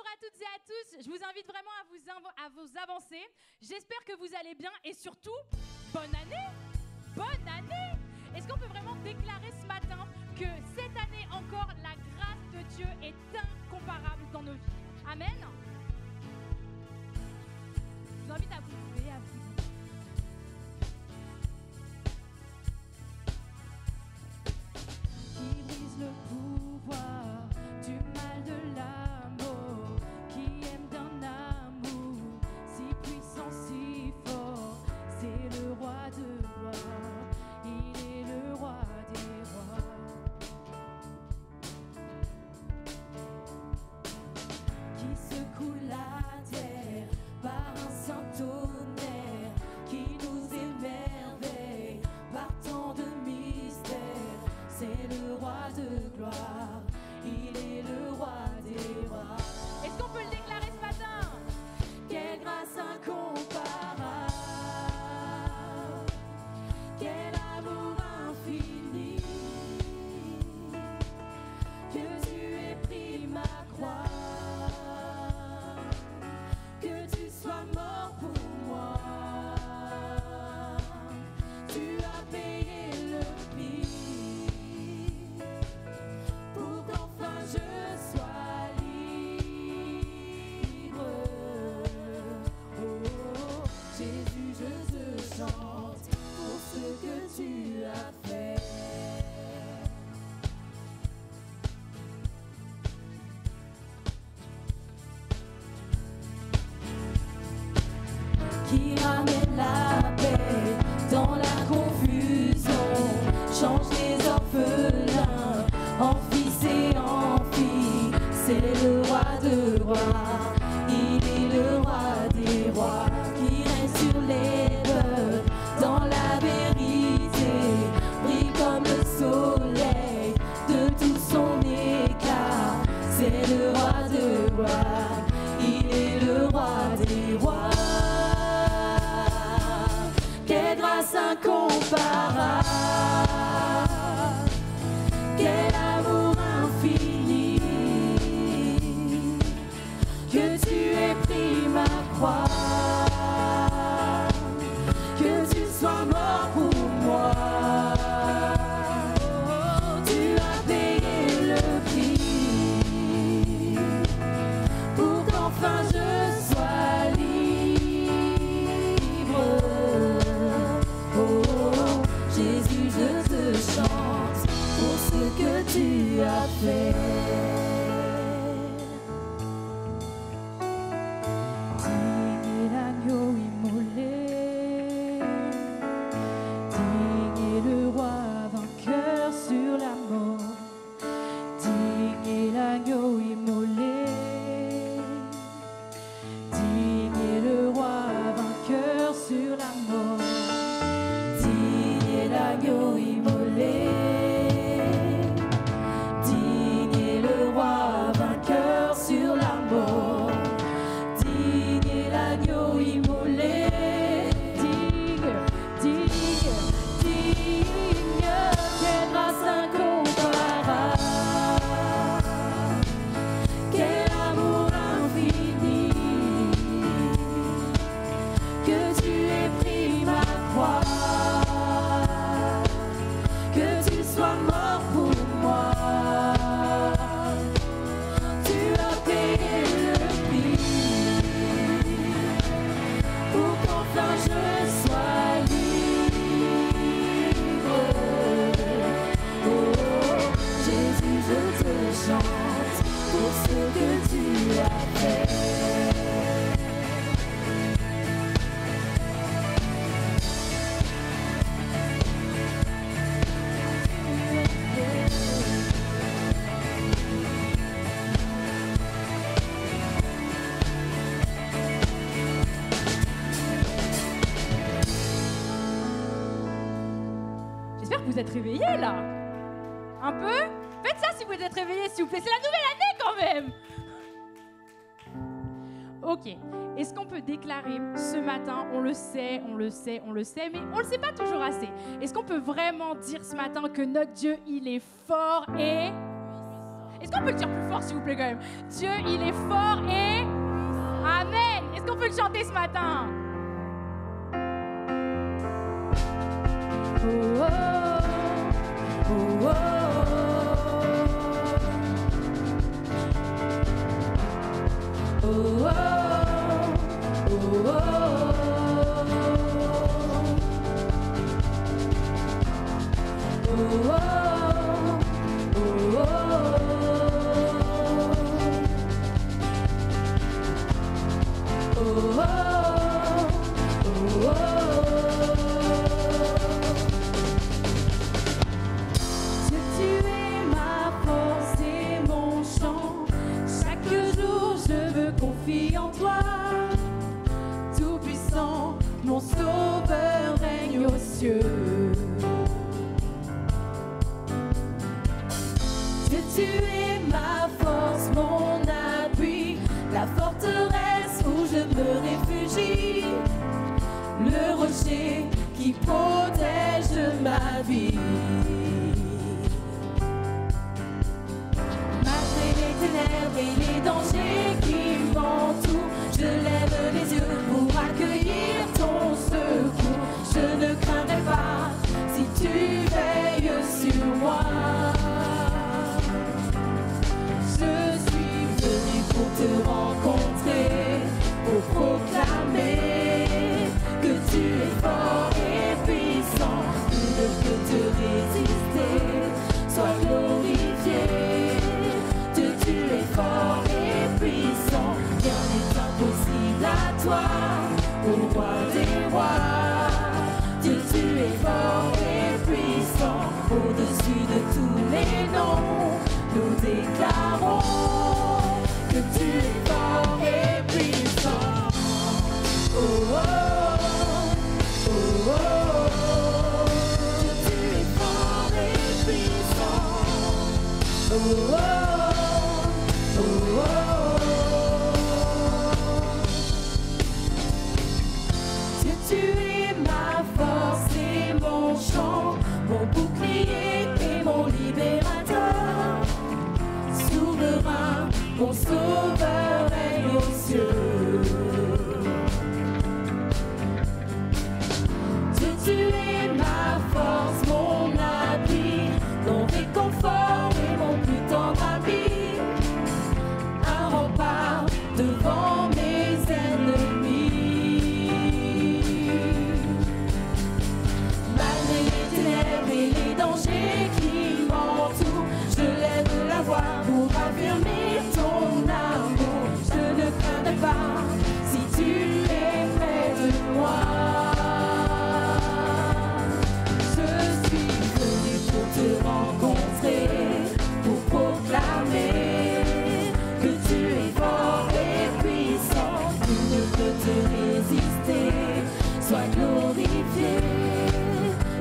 à toutes et à tous, je vous invite vraiment à vous avancer. J'espère que vous allez bien et surtout, bonne année! Bonne année! Est-ce qu'on peut vraiment déclarer ce matin que cette année encore, la grâce de Dieu est incomparable dans nos vies? Amen! Je vous invite à vous lever, à vous qui brise le pouvoir du mal de l'amour, qui aime d'un amour si puissant, si fort, c'est le roi de gloire, il est le roi des rois. Qui secoue la terre par un saint tonnerre, qui nous émerveille par tant de mystères, c'est le roi de gloire, il est le roi des rois. Est-ce qu'on peut le déclarer ce matin? Quelle grâce incomparable, quel amour infini, que tu aies pris ma croix, que tu sois mort pour moi, tu as payé le prix pour qu'enfin je sois libre. Oh, Jésus, je te chante pour ce que tu as fait. Qui ramène la paix dans la confusion, change les orphelins en fils et en filles, c'est le roi de rois, il est le roi des rois, qui règne sur les peuples dans la vérité, brille comme le soleil de tout son éclat, c'est le roi de rois, il est le roi des rois. Quelle grâce incomparable, quel amour infini, que tu aies pris ma croix, que tu sois mort pour moi, tu as payé le prix pour qu'enfin je sois libre. Oh, Jésus, je te chante pour ce que tu as fait. Digne est l'agneau immolé, digne est le roi vainqueur sur la mort, digne est l'agneau immolé, digne est le roi vainqueur sur la mort. Digne est l'agneau immolé, digne est le roi vainqueur sur la mort. Digne est l'agneau immolé, digne, digne, digne, quelle grâce incomparable, quel amour infini, que tu aies pris ma croix, que tu sois mort pour moi, tu as payé le prix pour qu'enfin je sois libre. Oh, Jésus, je te chante pour ce que tu as fait. J'espère que vous êtes réveillés là. Un peu? Faites ça si vous êtes réveillés, s'il vous plaît. C'est la nouvelle année quand même. Ok. Est-ce qu'on peut déclarer ce matin, on le sait, mais on le sait pas toujours assez. Est-ce qu'on peut vraiment dire ce matin que notre Dieu, il est fort et... Est-ce qu'on peut le dire plus fort, s'il vous plaît, quand même? Dieu, il est fort et... peut le chanter ce matin. Oh, oh, oh, oh. Oh, oh, oh, oh. Oh, en toi, Tout-Puissant, mon Sauveur règne aux cieux. Dieu, tu es ma force, mon appui, la forteresse où je me réfugie, le rocher qui protège ma vie. Malgré les ténèbres et les dangers qui m'entourent, je lève les yeux pour accueillir ton secours. Je ne craindrai pas si tu veilles sur moi. Je suis venu pour te rencontrer, pour proclamer que tu es fort et puissant. Nul ne peut te résister, sois glorifié. Dieu, tu es fort et puissant, rien n'est impossible à toi, ô roi des rois. Dieu, tu es fort et puissant, au-dessus de tous les noms, nous déclarons que tu es fort et puissant. Oh, oh, oh, oh, oh. Dieu, tu es fort et puissant. Oh, oh, oh, oh, oh. Dieu, tu es ma force et mon chant, mon bouclier et mon libérateur. Souverain, mon sauveur règne aux cieux. Dieu, tu es ma force, mon appui, mon réconfort et mon plus tendre ami. Un rempart devant mes ennemis. Malgré les ténèbres et les dangers qui m'entourent, je lève la voix pour affirmer ton amour. Je ne craindrai pas si tu es près de moi. Je suis venu pour te rencontrer, pour proclamer que tu es fort et puissant. Nul ne peut te résister, sois glorifié.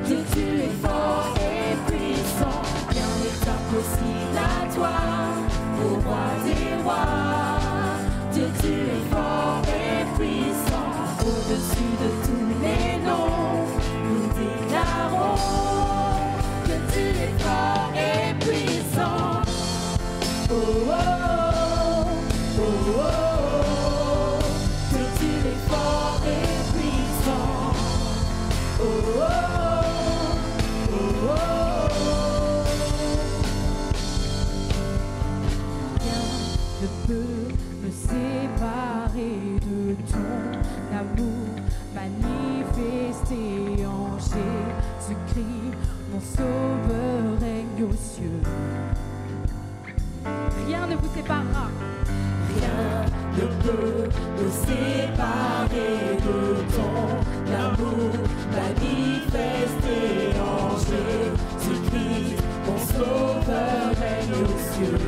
Dieu, tu es fort et puissant, rien n'est impossible à toi, ô roi des rois. Dieu, tu es fort et puissant, au-dessus de tous les noms, nous déclarons que tu es fort et puissant. Oh, oh, oh, oh, oh. Que tu es fort et puissant. Oh, oh, oh, oh, oh. Rien ne peut me séparer de ton amour manifesté en Jésus-Christ, mon sauveur règne aux cieux. Rien ne vous séparera. Rien ne peut me séparer de ton amour manifesté en Jésus-Christ, mon sauveur règne aux cieux.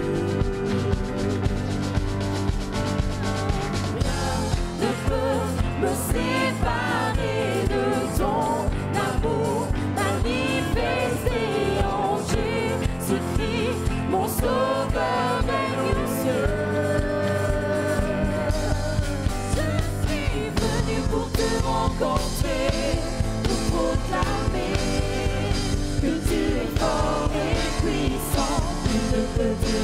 Rien ne peut me séparer de ton amour manifesté en Jésus-Christ, mon sauveur règne aux cieux. Je suis venu pour te rencontrer, pour proclamer que tu es fort et puissant. Nul ne peut te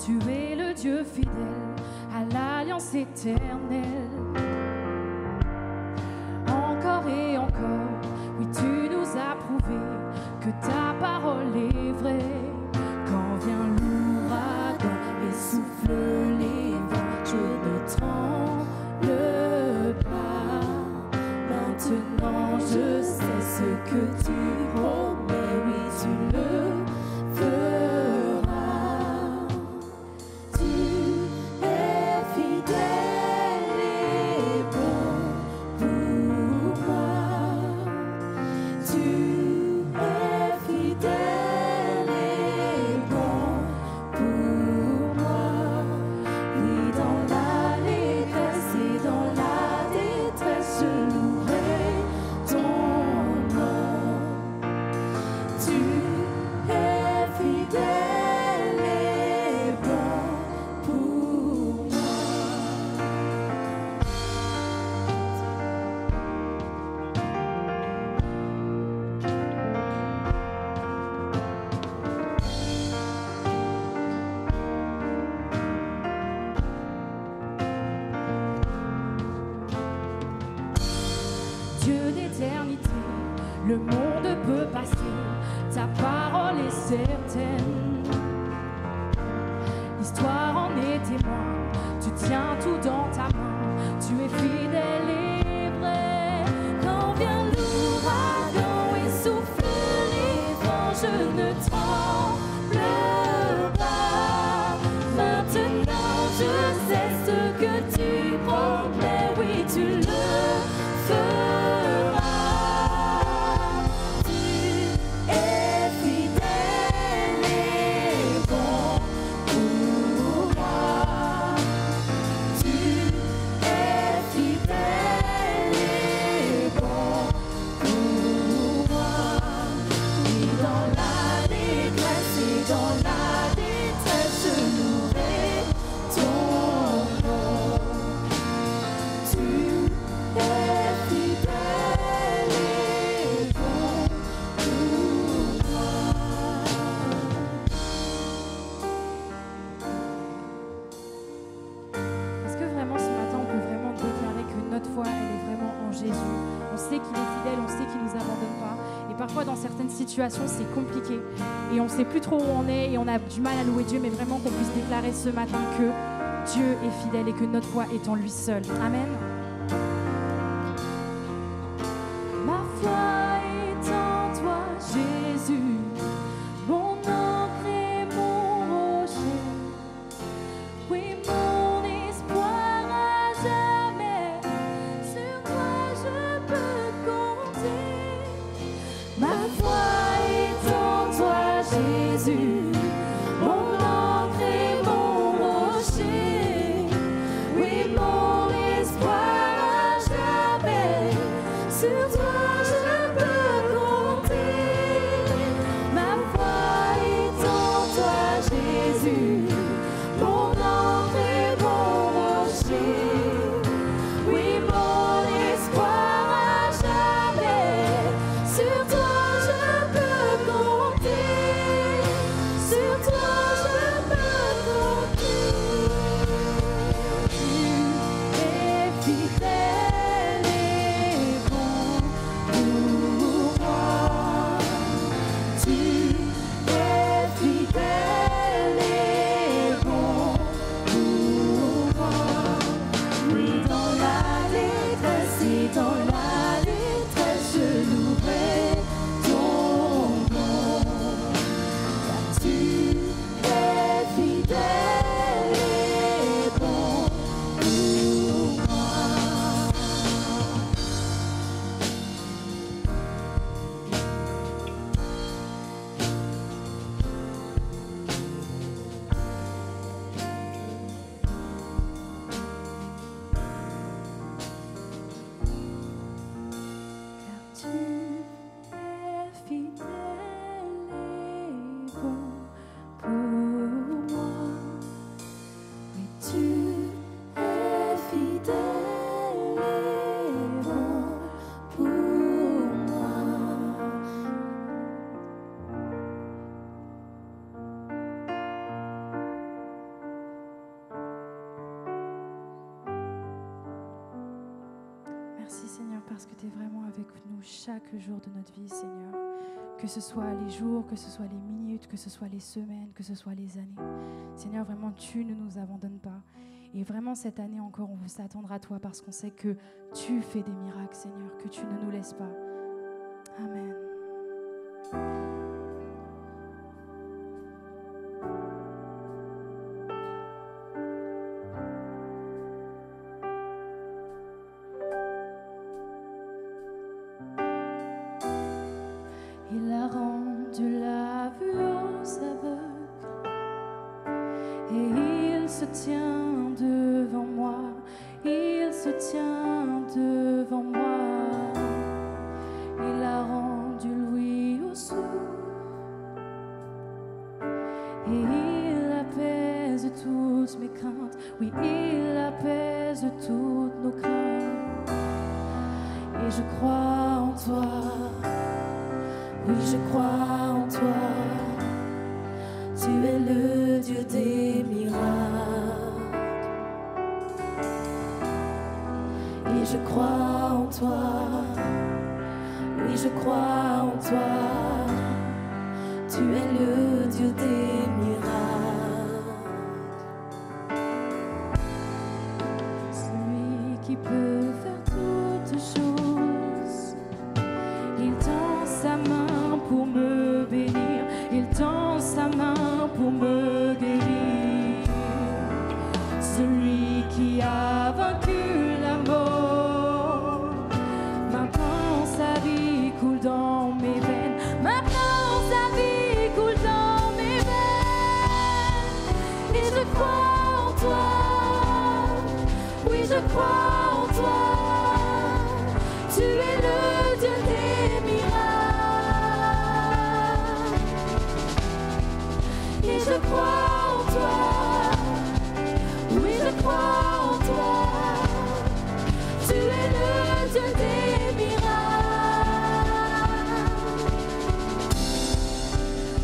Tu es le Dieu fidèle à l'alliance éternelle. Encore et encore, oui, tu nous as prouvé que ta parole est vraie. Quand vient l'ouragan et souffle les vents, je ne tremble pas. Maintenant je sais ce que tu promets, oui tu le feras. Tu es fidèle et bon pour moi. Tu es fidèle et bon pour moi. Oui, dans l'allégresse et dans la détresse, je louerai ton nom. Tu es fidèle et bon pour moi. Dieu d'éternité, le monde peut passer, ta parole est certaine. L'histoire en est témoin, tu tiens tout dans ta main, tu es fidèle et vrai. Quand vient l'ouragan et souffle les vents, je ne tremble pas. Maintenant je sais ce que tu promets, oui tu le feras. Tu es fidèle et bon pour moi. Tu es fidèle et bon pour moi. Oui, dans l'allégresse et dans la détresse, je louerai ton nom. Tu es fidèle et bon pour moi. Est-ce que vraiment ce matin on peut vraiment déclarer que notre foi elle est vraiment en Jésus? On sait qu'il est fidèle, on sait qu'il ne nous abandonne pas. Et parfois dans certaines situations c'est compliqué et on ne sait plus trop où on est et on a du mal à louer Dieu, mais vraiment qu'on puisse déclarer ce matin que Dieu est fidèle et que notre foi est en lui seul. Amen. Ma foi est en toi, Jésus, mon ancre et mon rocher. Oui, mon espoir à jamais, sur toi je peux compter. Ma foi est en toi, Jésus, mon ancre et mon rocher. Oui, mon espoir à jamais, sur toi je peux compter. Ma foi est en toi, Jésus, mon ancre et mon rocher. Oui, mon espoir à jamais, sur toi je peux compter. parce que tu es vraiment avec nous chaque jour de notre vie, Seigneur. Que ce soit les jours, que ce soit les minutes, que ce soit les semaines, que ce soit les années. Seigneur, vraiment, tu ne nous abandonnes pas. Et vraiment, cette année encore, on veut s'attendre à toi parce qu'on sait que tu fais des miracles, Seigneur, que tu ne nous laisses pas. Amen. Il a rendu la vue aux aveugles et il se tient devant moi, il se tient devant moi. Il a rendu l'ouïe aux sourds et il apaise toutes mes craintes. Oui, il apaise toutes nos craintes. Et je crois en toi. Oui, je crois en toi, tu es le Dieu des miracles. Et je crois en toi, oui, je crois en toi, tu es le Dieu des miracles. Celui qui peut faire toutes choses, il tend sa main pour me bénir, il tend sa main pour me guérir. Celui qui a vaincu la mort, maintenant sa vie coule dans mes veines, maintenant sa vie coule dans mes veines. Et je crois en toi, oui je crois en toi, tu es le Dieu des miracles. Et je crois en toi, oui je crois en toi, tu es le Dieu des miracles.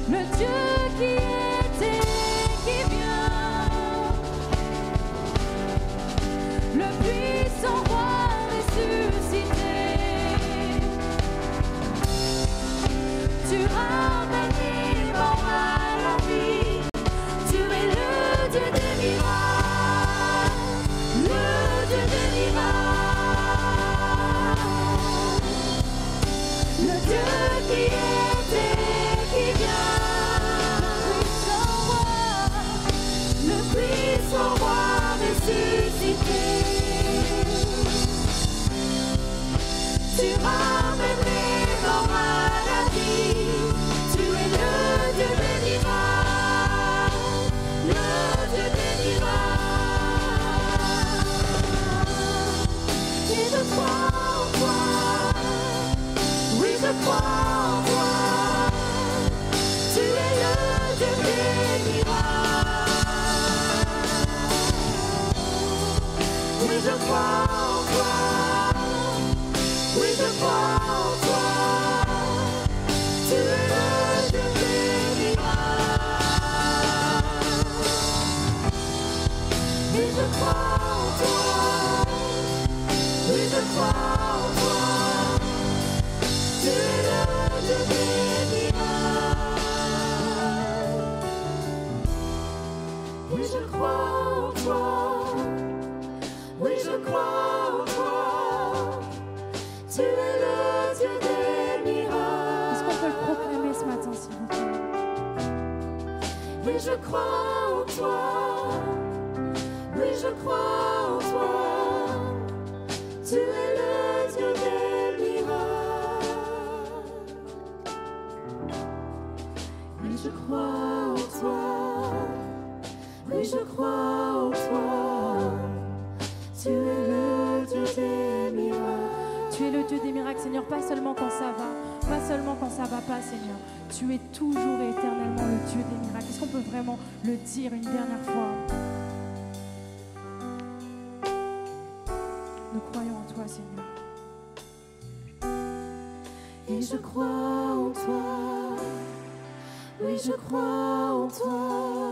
Le Dieu qui était, qui vient, le puissant roi ressuscité. Tu ramènes les morts à la vie. Tu es le Dieu des miracles, le Dieu des miracles. Le Dieu qui était, qui vient, le puissant roi ressuscité. Tu ramènes les morts à la vie. Tu es le Dieu des miracles, le Dieu des miracles. Et je crois en toi, oui je crois en toi, tu es le Dieu des miracles. Oui je crois en toi, oui je crois en toi, tu es le Dieu des miracles. Et je crois en toi, oui je crois en toi, tu es le Dieu des miracles. Oui je crois en toi, oui je crois en toi, tu es le Dieu des miracles. Est-ce qu'on peut le proclamer ce matin, s'il vous plaît? Oui, je crois en toi. Oui, je crois en toi. Tu es le Dieu des miracles. Oui, je crois en toi. Oui, je crois en toi. Tu es le Dieu des miracles. Tu es le Dieu des miracles, Seigneur, pas seulement quand ça va, pas seulement quand ça va pas, Seigneur. Tu es toujours et éternellement le Dieu des miracles. Est-ce qu'on peut vraiment le dire une dernière fois? Nous croyons en toi, Seigneur. Et je crois en toi. Oui, je crois en toi.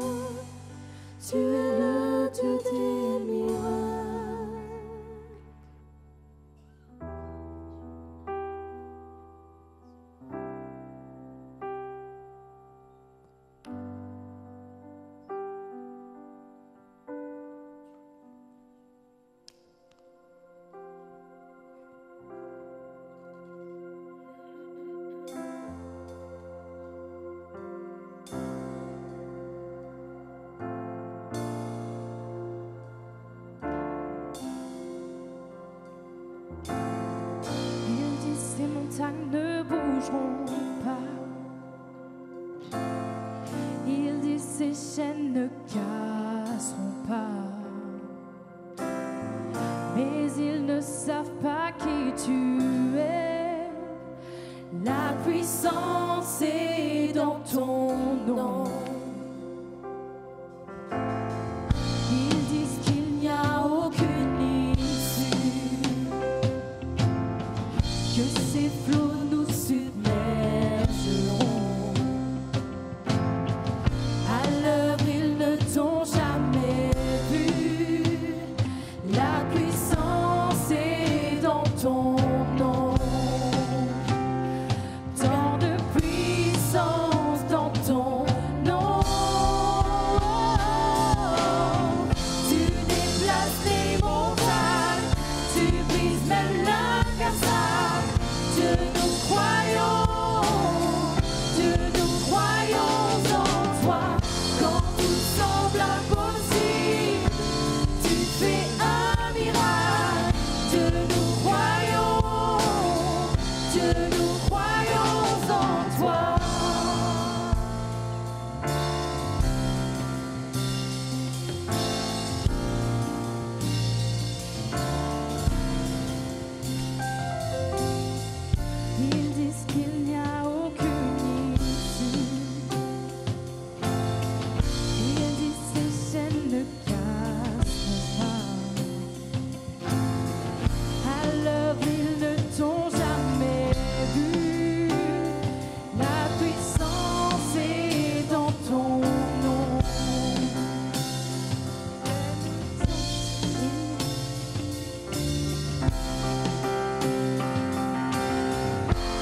Tu es le Dieu des miracles. montagnes ne bougeront pas. Ils disent ces chaînes ne casseront pas. Mais ils ne savent pas qui tu es. La puissance est dans ton nom. Ils disent qu'il n'y a aucune issue, que ces flots nous submergeront. À l'œuvre, ils ne t'ont jamais vu. La puissance est dans ton nom. Tant de puissance dans ton nom. Tu déplaces les montagnes, tu brises même la cassade. Dieu, nous croyons en toi. Quand tout semble impossible, tu fais un miracle. Dieu, nous croyons en toi. Ils disent qu'il n'y a aucune issue. Ils disent ces chaînes ne casseront pas. À l'œuvre, ils ne t'ont jamais vu. La puissance est dans ton nom.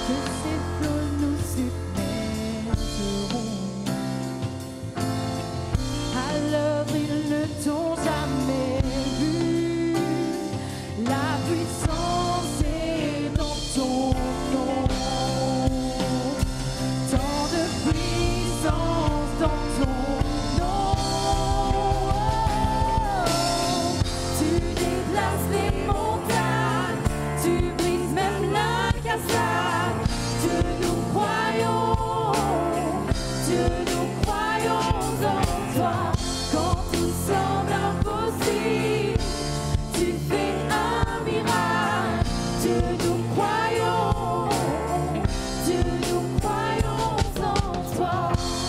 Que ces flots nous submergeront. À l'œuvre, ils ne t'ont jamais vu. La puissance est dans ton nom. Tant de puissance dans ton nom. Tu déplaces les montagnes, tu brises même la cassade. Dieu, nous croyons en toi. Quand tout semble impossible, tu fais un miracle. Dieu, nous croyons en toi.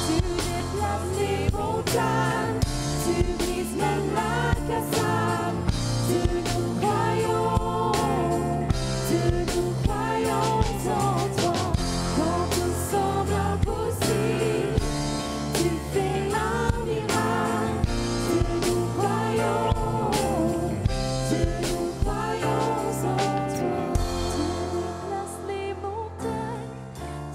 Tu déplaces les montagnes, tu brises même la cassade. Dieu, nous croyons en toi. Quand tout semble impossible, tu fais un miracle. Dieu, nous croyons en toi. Tu déplaces les montagnes,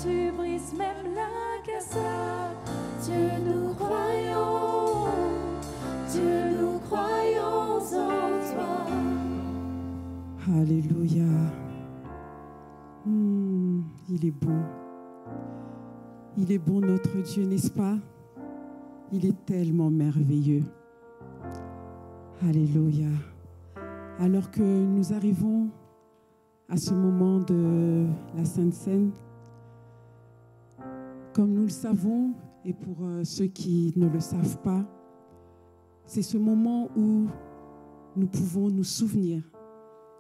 tu brises même la cassade. Dieu, nous croyons en toi. Alléluia. Il est bon. Il est bon notre Dieu, n'est-ce pas? Il est tellement merveilleux. Alléluia. Alors que nous arrivons à ce moment de la Sainte Seine, comme nous le savons, et pour ceux qui ne le savent pas, c'est ce moment où nous pouvons nous souvenir,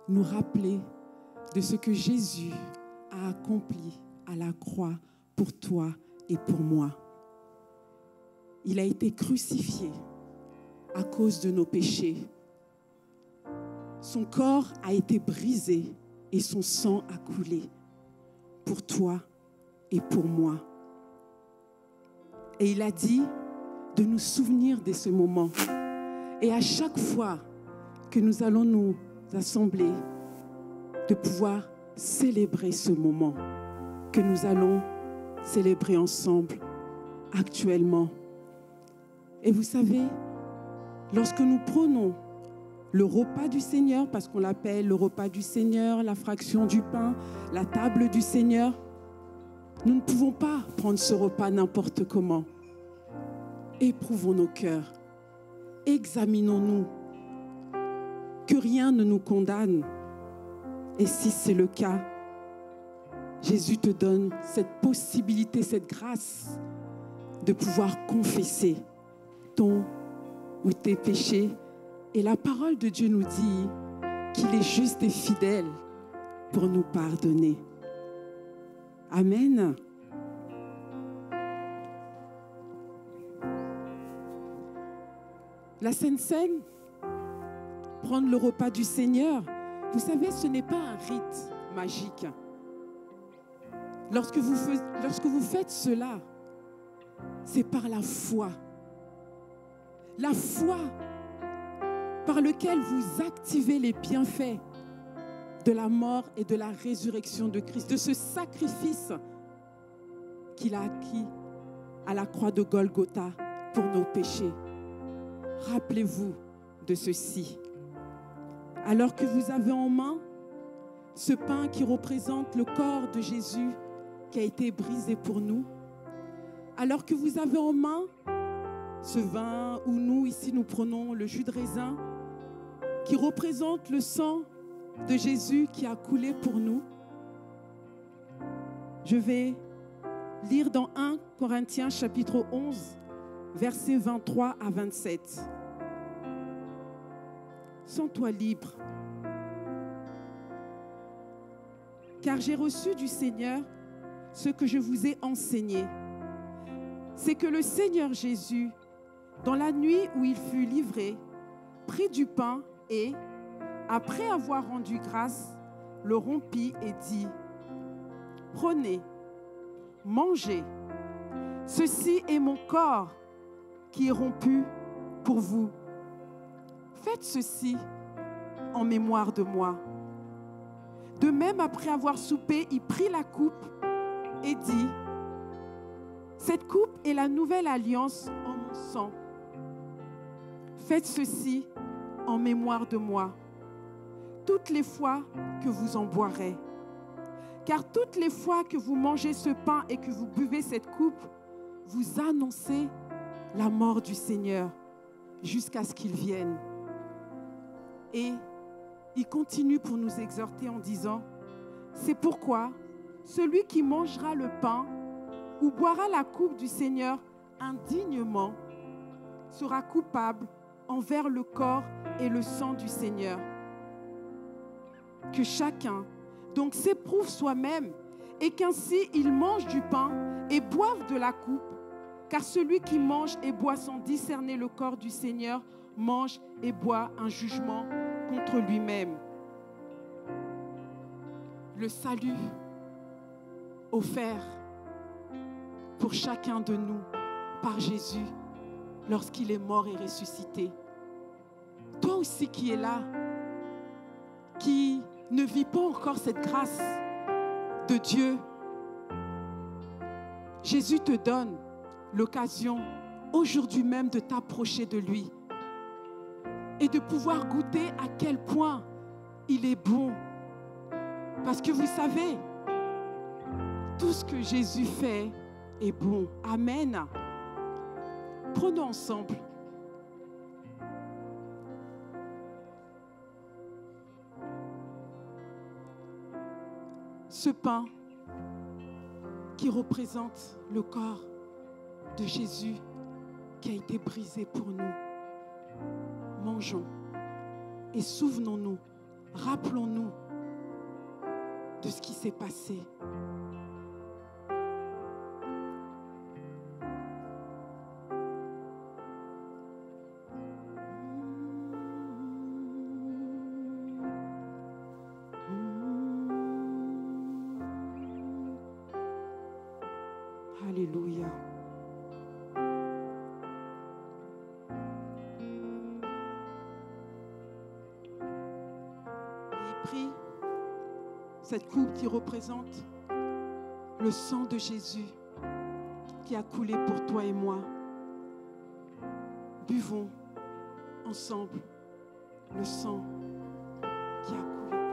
nous rappeler de ce que Jésus a accompli à la croix pour toi et pour moi. Il a été crucifié à cause de nos péchés. Son corps a été brisé et son sang a coulé pour toi et pour moi. Et il a dit de nous souvenir de ce moment. Et à chaque fois que nous allons nous assembler, de pouvoir célébrer ce moment que nous allons célébrer ensemble actuellement. Et vous savez, lorsque nous prenons le repas du Seigneur, parce qu'on l'appelle le repas du Seigneur, la fraction du pain, la table du Seigneur, nous ne pouvons pas prendre ce repas n'importe comment. Éprouvons nos cœurs, examinons-nous, que rien ne nous condamne. Et si c'est le cas, Jésus te donne cette possibilité, cette grâce de pouvoir confesser ton ou tes péchés. Et la parole de Dieu nous dit qu'il est juste et fidèle pour nous pardonner. Amen. La Sainte Seine, prendre le repas du Seigneur, vous savez, ce n'est pas un rite magique. Lorsque vous faites cela, c'est par la foi. La foi par laquelle vous activez les bienfaits de la mort et de la résurrection de Christ, de ce sacrifice qu'il a acquis à la croix de Golgotha pour nos péchés. Rappelez-vous de ceci. Alors que vous avez en main ce pain qui représente le corps de Jésus qui a été brisé pour nous, alors que vous avez en main ce vin où nous, ici, nous prenons le jus de raisin qui représente le sang de Jésus qui a coulé pour nous, je vais lire dans 1 Corinthiens chapitre 11, versets 23 à 27. Sens-toi libre. Car j'ai reçu du Seigneur ce que je vous ai enseigné. C'est que le Seigneur Jésus, dans la nuit où il fut livré, prit du pain et, après avoir rendu grâce, le rompit et dit: prenez, mangez, ceci est mon corps qui est rompu pour vous. Faites ceci en mémoire de moi. De même, après avoir soupé, il prit la coupe et dit: cette coupe est la nouvelle alliance en mon sang. Faites ceci en mémoire de moi, toutes les fois que vous en boirez. Car toutes les fois que vous mangez ce pain et que vous buvez cette coupe, vous annoncez la mort du Seigneur jusqu'à ce qu'il vienne. Et il continue pour nous exhorter en disant: c'est pourquoi celui qui mangera le pain ou boira la coupe du Seigneur indignement sera coupable envers le corps et le sang du Seigneur. Que chacun donc s'éprouve soi-même et qu'ainsi il mange du pain et boive de la coupe, car celui qui mange et boit sans discerner le corps du Seigneur mange et boit un jugement contre lui-même. Le salut offert pour chacun de nous par Jésus lorsqu'il est mort et ressuscité. Toi aussi qui es là, qui ne vis pas encore cette grâce de Dieu, Jésus te donne l'occasion aujourd'hui même de t'approcher de lui et de pouvoir goûter à quel point il est bon. Parce que vous savez, tout ce que Jésus fait est bon. Amen. Prenons ensemble. Ce pain qui représente le corps de Jésus qui a été brisé pour nous. Mangeons et souvenons-nous, rappelons-nous de ce qui s'est passé. Alléluia. Il prit cette coupe qui représente le sang de Jésus qui a coulé pour toi et moi. Buvons ensemble le sang qui a coulé pour nous.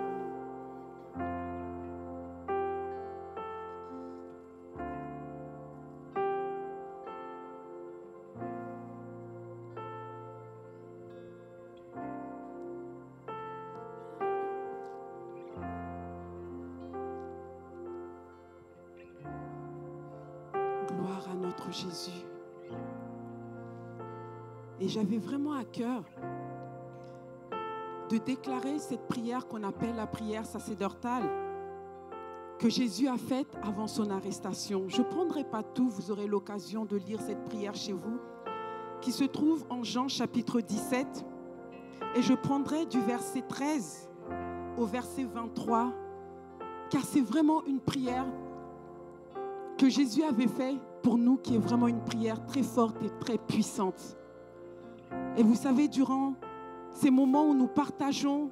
notre Jésus. Et j'avais vraiment à cœur de déclarer cette prière qu'on appelle la prière sacerdotale que Jésus a faite avant son arrestation. Je ne prendrai pas tout, vous aurez l'occasion de lire cette prière chez vous, qui se trouve en Jean chapitre 17. Et je prendrai du verset 13 au verset 23, car c'est vraiment une prière que Jésus avait faite pour nous, qui est vraiment une prière très forte et très puissante. Et vous savez, durant ces moments où nous partageons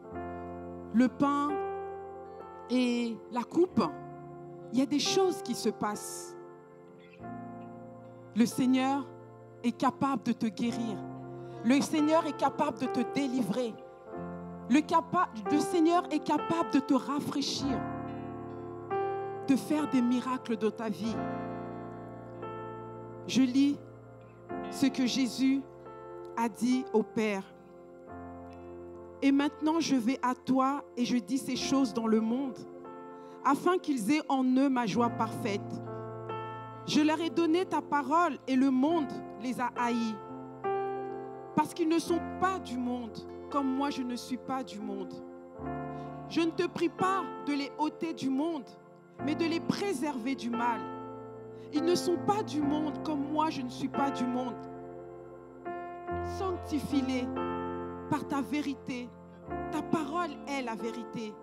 le pain et la coupe, il y a des choses qui se passent. Le Seigneur est capable de te guérir. Le Seigneur est capable de te délivrer. Le Seigneur est capable de te rafraîchir, de faire des miracles dans ta vie. Je lis ce que Jésus a dit au Père. Et maintenant je vais à toi et je dis ces choses dans le monde, afin qu'ils aient en eux ma joie parfaite. Je leur ai donné ta parole et le monde les a haïs, parce qu'ils ne sont pas du monde, comme moi je ne suis pas du monde. Je ne te prie pas de les ôter du monde, mais de les préserver du mal. Ils ne sont pas du monde, comme moi je ne suis pas du monde. Sanctifie-les par ta vérité. Ta parole est la vérité.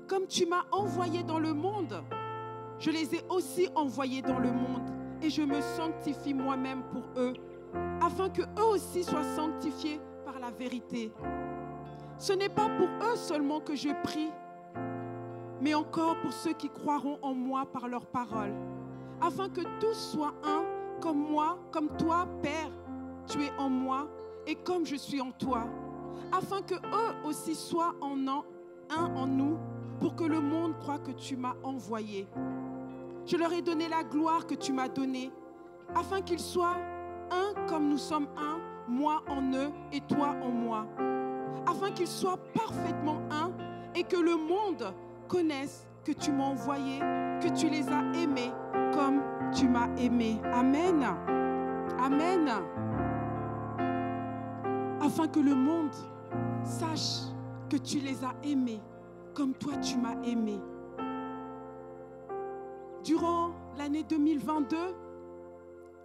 Comme tu m'as envoyé dans le monde, je les ai aussi envoyés dans le monde, et je me sanctifie moi-même pour eux, afin qu'eux aussi soient sanctifiés par la vérité. Ce n'est pas pour eux seulement que je prie, mais encore pour ceux qui croiront en moi par leur parole, afin que tous soient un, comme moi, comme toi, Père, tu es en moi, et comme je suis en toi, afin que eux aussi soient un en nous, pour que le monde croie que tu m'as envoyé. Je leur ai donné la gloire que tu m'as donnée, afin qu'ils soient un comme nous sommes un, moi en eux et toi en moi, afin qu'ils soient parfaitement un et que le monde connaisse que tu m'as envoyé, que tu les as aimés comme tu m'as aimé. Amen. Amen. Afin que le monde sache que tu les as aimés comme toi tu m'as aimé. Durant l'année 2022,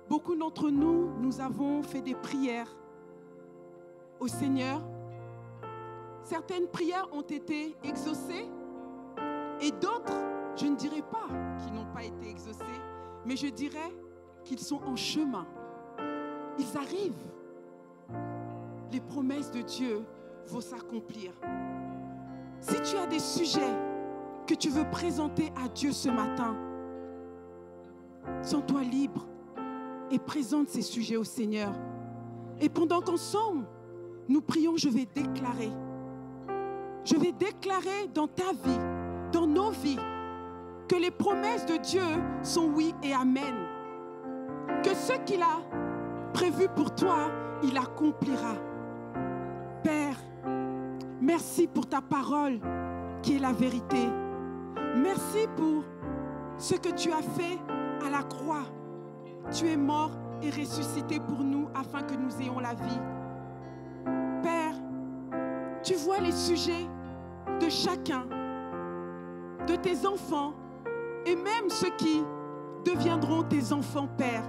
beaucoup d'entre nous, nous avons fait des prières au Seigneur. Certaines prières ont été exaucées et d'autres, je ne dirais pas qui n'ont pas été exaucées, mais je dirais qu'ils sont en chemin. Ils arrivent. Les promesses de Dieu vont s'accomplir. Si tu as des sujets que tu veux présenter à Dieu ce matin, sens-toi libre et présente ces sujets au Seigneur. Et pendant qu'ensemble, nous prions, je vais déclarer dans ta vie, dans nos vies, que les promesses de Dieu sont oui et amen. Que ce qu'il a prévu pour toi, il accomplira. Père, merci pour ta parole qui est la vérité. Merci pour ce que tu as fait à la croix. Tu es mort et ressuscité pour nous afin que nous ayons la vie. Père, tu vois les sujets de chacun, de tes enfants et même ceux qui deviendront tes enfants, Père.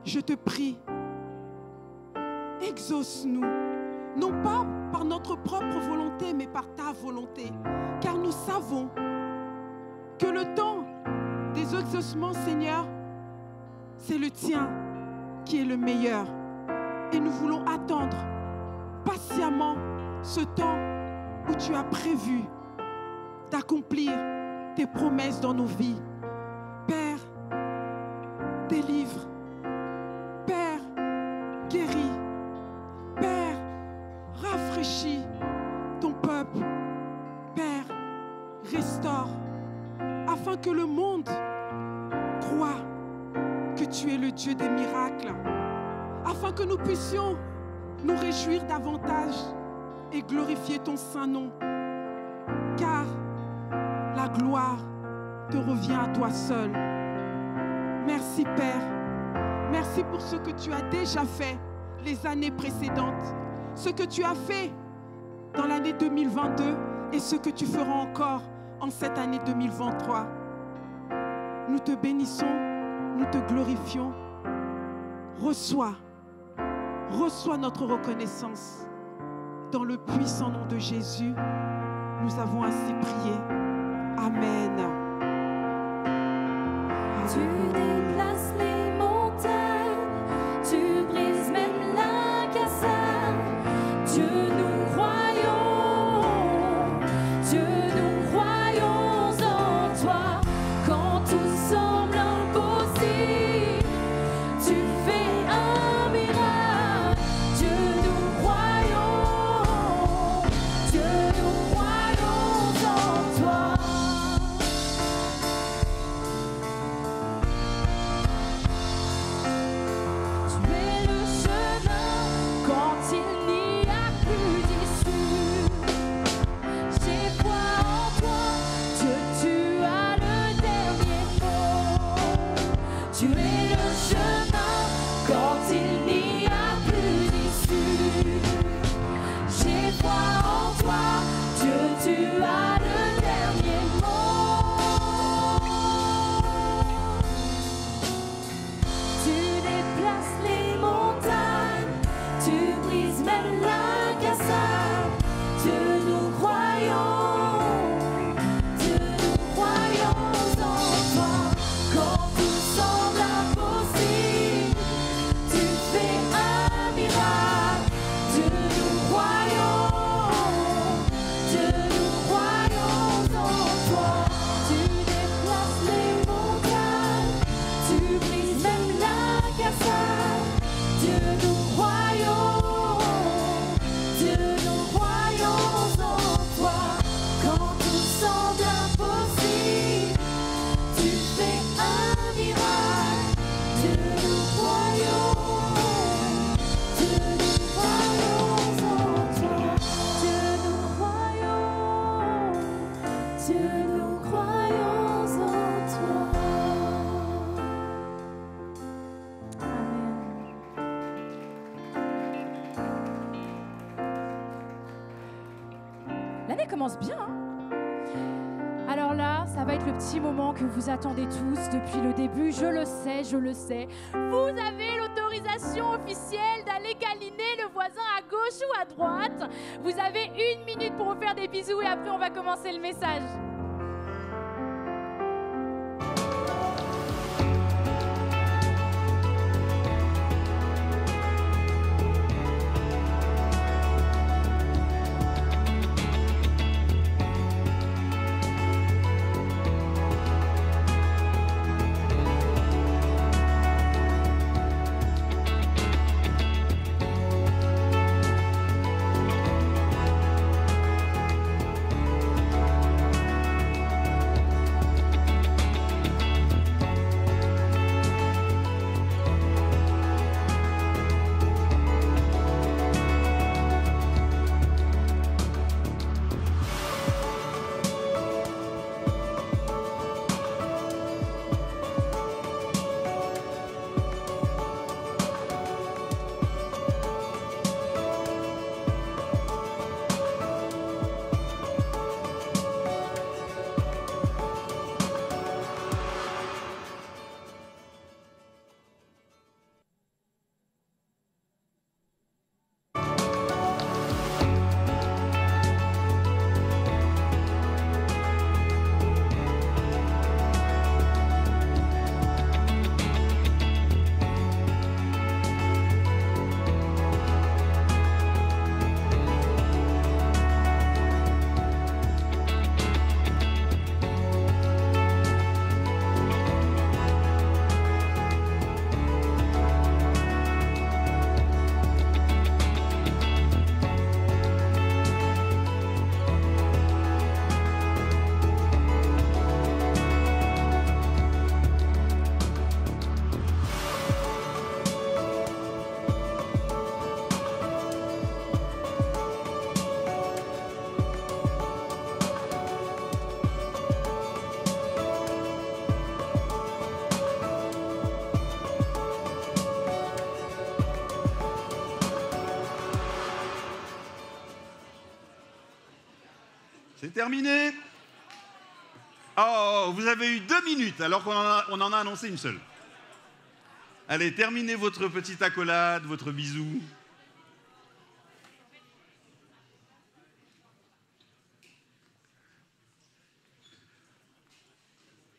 Je te prie, exauce-nous, non pas par notre propre volonté, mais par ta volonté, car nous savons que le temps des exaucements, Seigneur, c'est le tien qui est le meilleur. Et nous voulons attendre patiemment ce temps où tu as prévu d'accomplir tes promesses dans nos vies. Père, délivre. Père, guéris. Père, rafraîchis ton peuple. Père, restaure, afin que le monde croie que tu es le Dieu des miracles, afin que nous puissions nous réjouir davantage et glorifier ton saint nom, car la gloire te revient à toi seul. Merci Père, Merci pour ce que tu as déjà fait les années précédentes, ce que tu as fait dans l'année 2022 et ce que tu feras encore en cette année 2023. Nous te bénissons, nous te glorifions. Reçois notre reconnaissance. Dans le puissant nom de Jésus, nous avons ainsi prié. Amen. Tu déplaces les montagnes, tu brises même l'incassable. Dieu, nous croyons en toi. Quand tout semble impossible, tu fais un miracle. Dieu, nous croyons en toi. L'année commence bien, hein? Alors là, ça va être le petit moment que vous attendez tous depuis le début. Je le sais. Vous avez l'autorisation officielle d'aller câliner le voisin à gauche ou à droite. Vous avez 1 minute pour vous faire des bisous et après on va commencer le message. terminé. Oh, vous avez eu 2 minutes alors qu'on en a annoncé une seule. Allez, terminez votre petite accolade, votre bisou.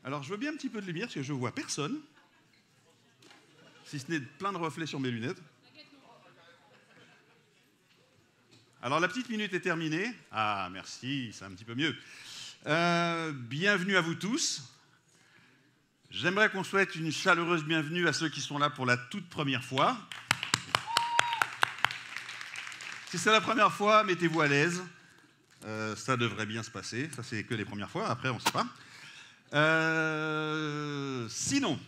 Alors, je veux bien un petit peu de lumière parce que je ne vois personne. Si ce n'est plein de reflets sur mes lunettes. Alors, la petite minute est terminée. Ah, merci, c'est un petit peu mieux. Bienvenue à vous tous. J'aimerais qu'on souhaite une chaleureuse bienvenue à ceux qui sont là pour la toute première fois. Si c'est la première fois, mettez-vous à l'aise. Ça devrait bien se passer. Ça, c'est que les premières fois. Après, on ne sait pas. Sinon,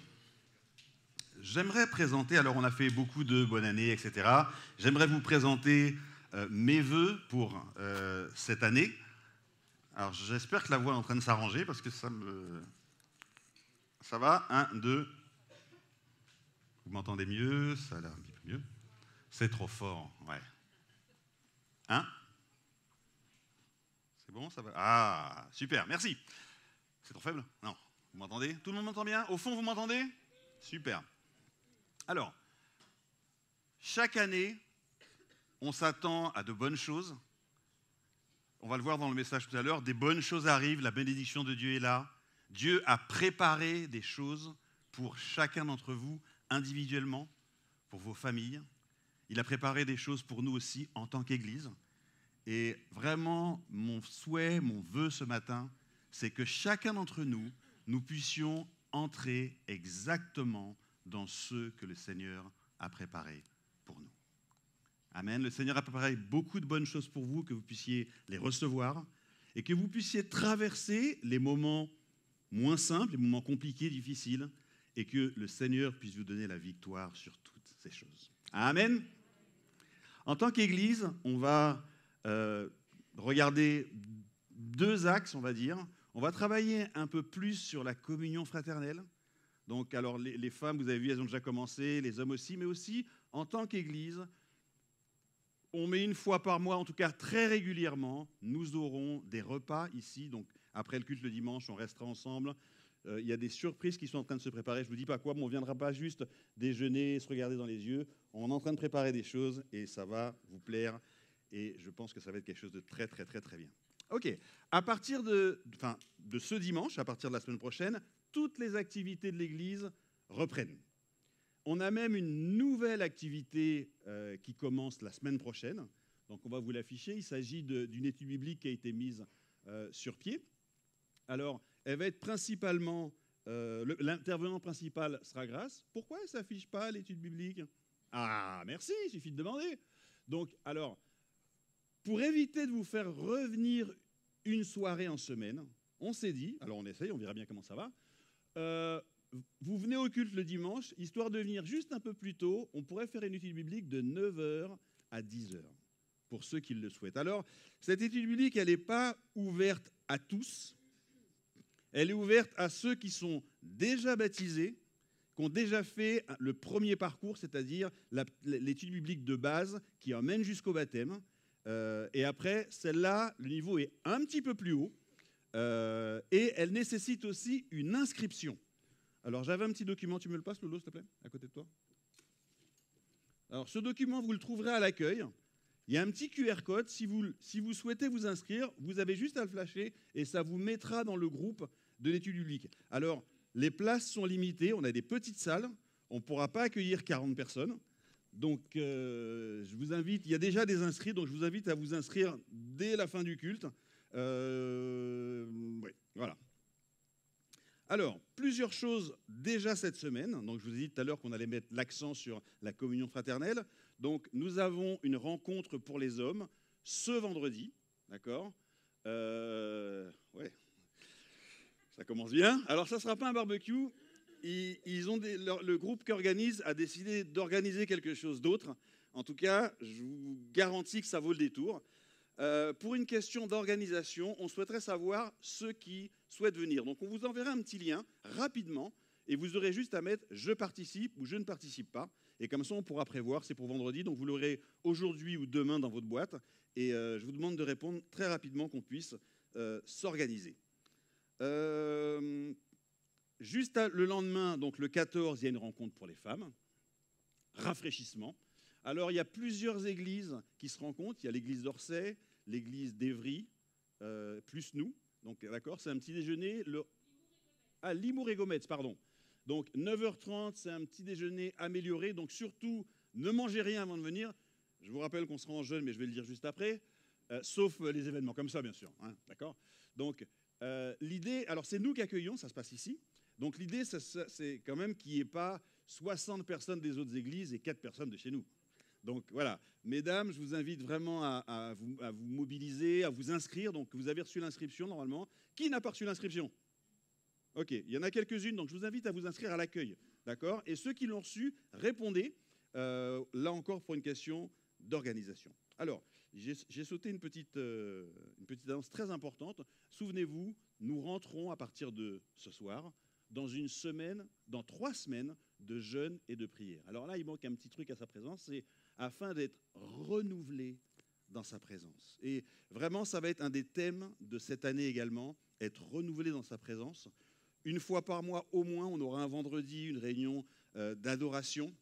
j'aimerais présenter, alors on a fait beaucoup de bonne année, etc. J'aimerais vous présenter mes vœux pour cette année. Alors j'espère que la voix est en train de s'arranger parce que ça va, 1, 2. Vous m'entendez mieux, ça a l'air un petit peu mieux. C'est trop fort, ouais. 1. C'est bon, ça va? Ah, super, merci. C'est trop faible? Non. Vous m'entendez? Tout le monde m'entend bien? Au fond, vous m'entendez? Super. Alors, chaque année, on s'attend à de bonnes choses. On va le voir dans le message tout à l'heure. Des bonnes choses arrivent, la bénédiction de Dieu est là. Dieu a préparé des choses pour chacun d'entre vous, individuellement, pour vos familles. Il a préparé des choses pour nous aussi, en tant qu'Église. Et vraiment, mon souhait, mon vœu ce matin, c'est que chacun d'entre nous, nous puissions entrer exactement dans ce que le Seigneur a préparé pour nous. Amen. Le Seigneur a préparé beaucoup de bonnes choses pour vous, que vous puissiez les recevoir et que vous puissiez traverser les moments moins simples, les moments compliqués, difficiles, et que le Seigneur puisse vous donner la victoire sur toutes ces choses. Amen. En tant qu'Église, on va regarder 2 axes, on va dire. On va travailler un peu plus sur la communion fraternelle. Donc, alors, les femmes, vous avez vu, elles ont déjà commencé, les hommes aussi, mais aussi, en tant qu'Église, on met 1 fois par mois, en tout cas très régulièrement, nous aurons des repas ici. Donc, après le culte le dimanche, on restera ensemble. Il y a des surprises qui sont en train de se préparer. Je ne vous dis pas quoi, mais on ne viendra pas juste déjeuner, se regarder dans les yeux. On est en train de préparer des choses et ça va vous plaire. Et je pense que ça va être quelque chose de très, très, très, très bien. OK. À partir de ce dimanche, à partir de la semaine prochaine, toutes les activités de l'Église reprennent. On a même une nouvelle activité qui commence la semaine prochaine. Donc, on va vous l'afficher. Il s'agit d'une étude biblique qui a été mise sur pied. Alors, elle va être principalement... l'intervenant principal sera Grâce. Pourquoi elle ne s'affiche pas, l'étude biblique? Ah, merci, il suffit de demander. Donc, alors, pour éviter de vous faire revenir une soirée en semaine, on s'est dit, alors on essaye, on verra bien comment ça va, vous venez au culte le dimanche, histoire de venir juste un peu plus tôt, on pourrait faire une étude biblique de 9h à 10h, pour ceux qui le souhaitent. Alors, cette étude biblique, elle n'est pas ouverte à tous, elle est ouverte à ceux qui sont déjà baptisés, qui ont déjà fait le premier parcours, c'est-à-dire l'étude biblique de base qui emmène jusqu'au baptême. Et après, celle-là, le niveau est un petit peu plus haut et elle nécessite aussi une inscription. Alors, j'avais un petit document, tu me le passes, Lolo, s'il te plaît, à côté de toi. Alors, ce document, vous le trouverez à l'accueil. Il y a un petit QR code. Si vous souhaitez vous inscrire, vous avez juste à le flasher et ça vous mettra dans le groupe de l'étude biblique. Alors, les places sont limitées. On a des petites salles. On ne pourra pas accueillir 40 personnes. Donc, je vous invite, il y a déjà des inscrits, donc je vous invite à vous inscrire dès la fin du culte. Oui, voilà. Alors, plusieurs choses déjà cette semaine. Donc, je vous ai dit tout à l'heure qu'on allait mettre l'accent sur la communion fraternelle. Donc, nous avons une rencontre pour les hommes ce vendredi, d'accord? Ouais, ça commence bien. Alors, ça ne sera pas un barbecue. Le groupe qui organise a décidé d'organiser quelque chose d'autre. En tout cas, je vous garantis que ça vaut le détour. Pour une question d'organisation, on souhaiterait savoir ceux qui souhaitent venir. Donc, on vous enverra un petit lien rapidement et vous aurez juste à mettre « Je participe » ou « Je ne participe pas ». Et comme ça, on pourra prévoir. C'est pour vendredi, donc vous l'aurez aujourd'hui ou demain dans votre boîte. Et je vous demande de répondre très rapidement qu'on puisse s'organiser. Juste le lendemain, donc le 14, il y a une rencontre pour les femmes, rafraîchissement. Alors, il y a plusieurs églises qui se rencontrent. Il y a l'église d'Orsay, l'église d'Évry, plus nous. Donc, d'accord, c'est un petit déjeuner. Limours et Gometz, pardon. Donc, 9h30, c'est un petit déjeuner amélioré. Donc, surtout, ne mangez rien avant de venir. Je vous rappelle qu'on sera en jeûne, mais je vais le dire juste après. Sauf les événements comme ça, bien sûr. Hein, d'accord. Donc, l'idée, alors c'est nous qui accueillons, ça se passe ici. Donc, l'idée, c'est quand même qu'il n'y ait pas 60 personnes des autres églises et 4 personnes de chez nous. Donc, voilà. Mesdames, je vous invite vraiment à vous mobiliser, à vous inscrire. Donc, vous avez reçu l'inscription, normalement. Qui n'a pas reçu l'inscription? OK, il y en a quelques-unes. Donc, je vous invite à vous inscrire à l'accueil. D'accord? Et ceux qui l'ont reçu, répondez. Là encore, pour une question d'organisation. Alors, j'ai sauté une petite annonce très importante. Souvenez-vous, nous rentrons à partir de ce soir dans une semaine, dans 3 semaines de jeûne et de prière. Alors là, il manque un petit truc à sa présence, c'est afin d'être renouvelé dans sa présence. Et vraiment, ça va être un des thèmes de cette année également, être renouvelé dans sa présence. Une fois par mois au moins, on aura un vendredi, une réunion d'adoration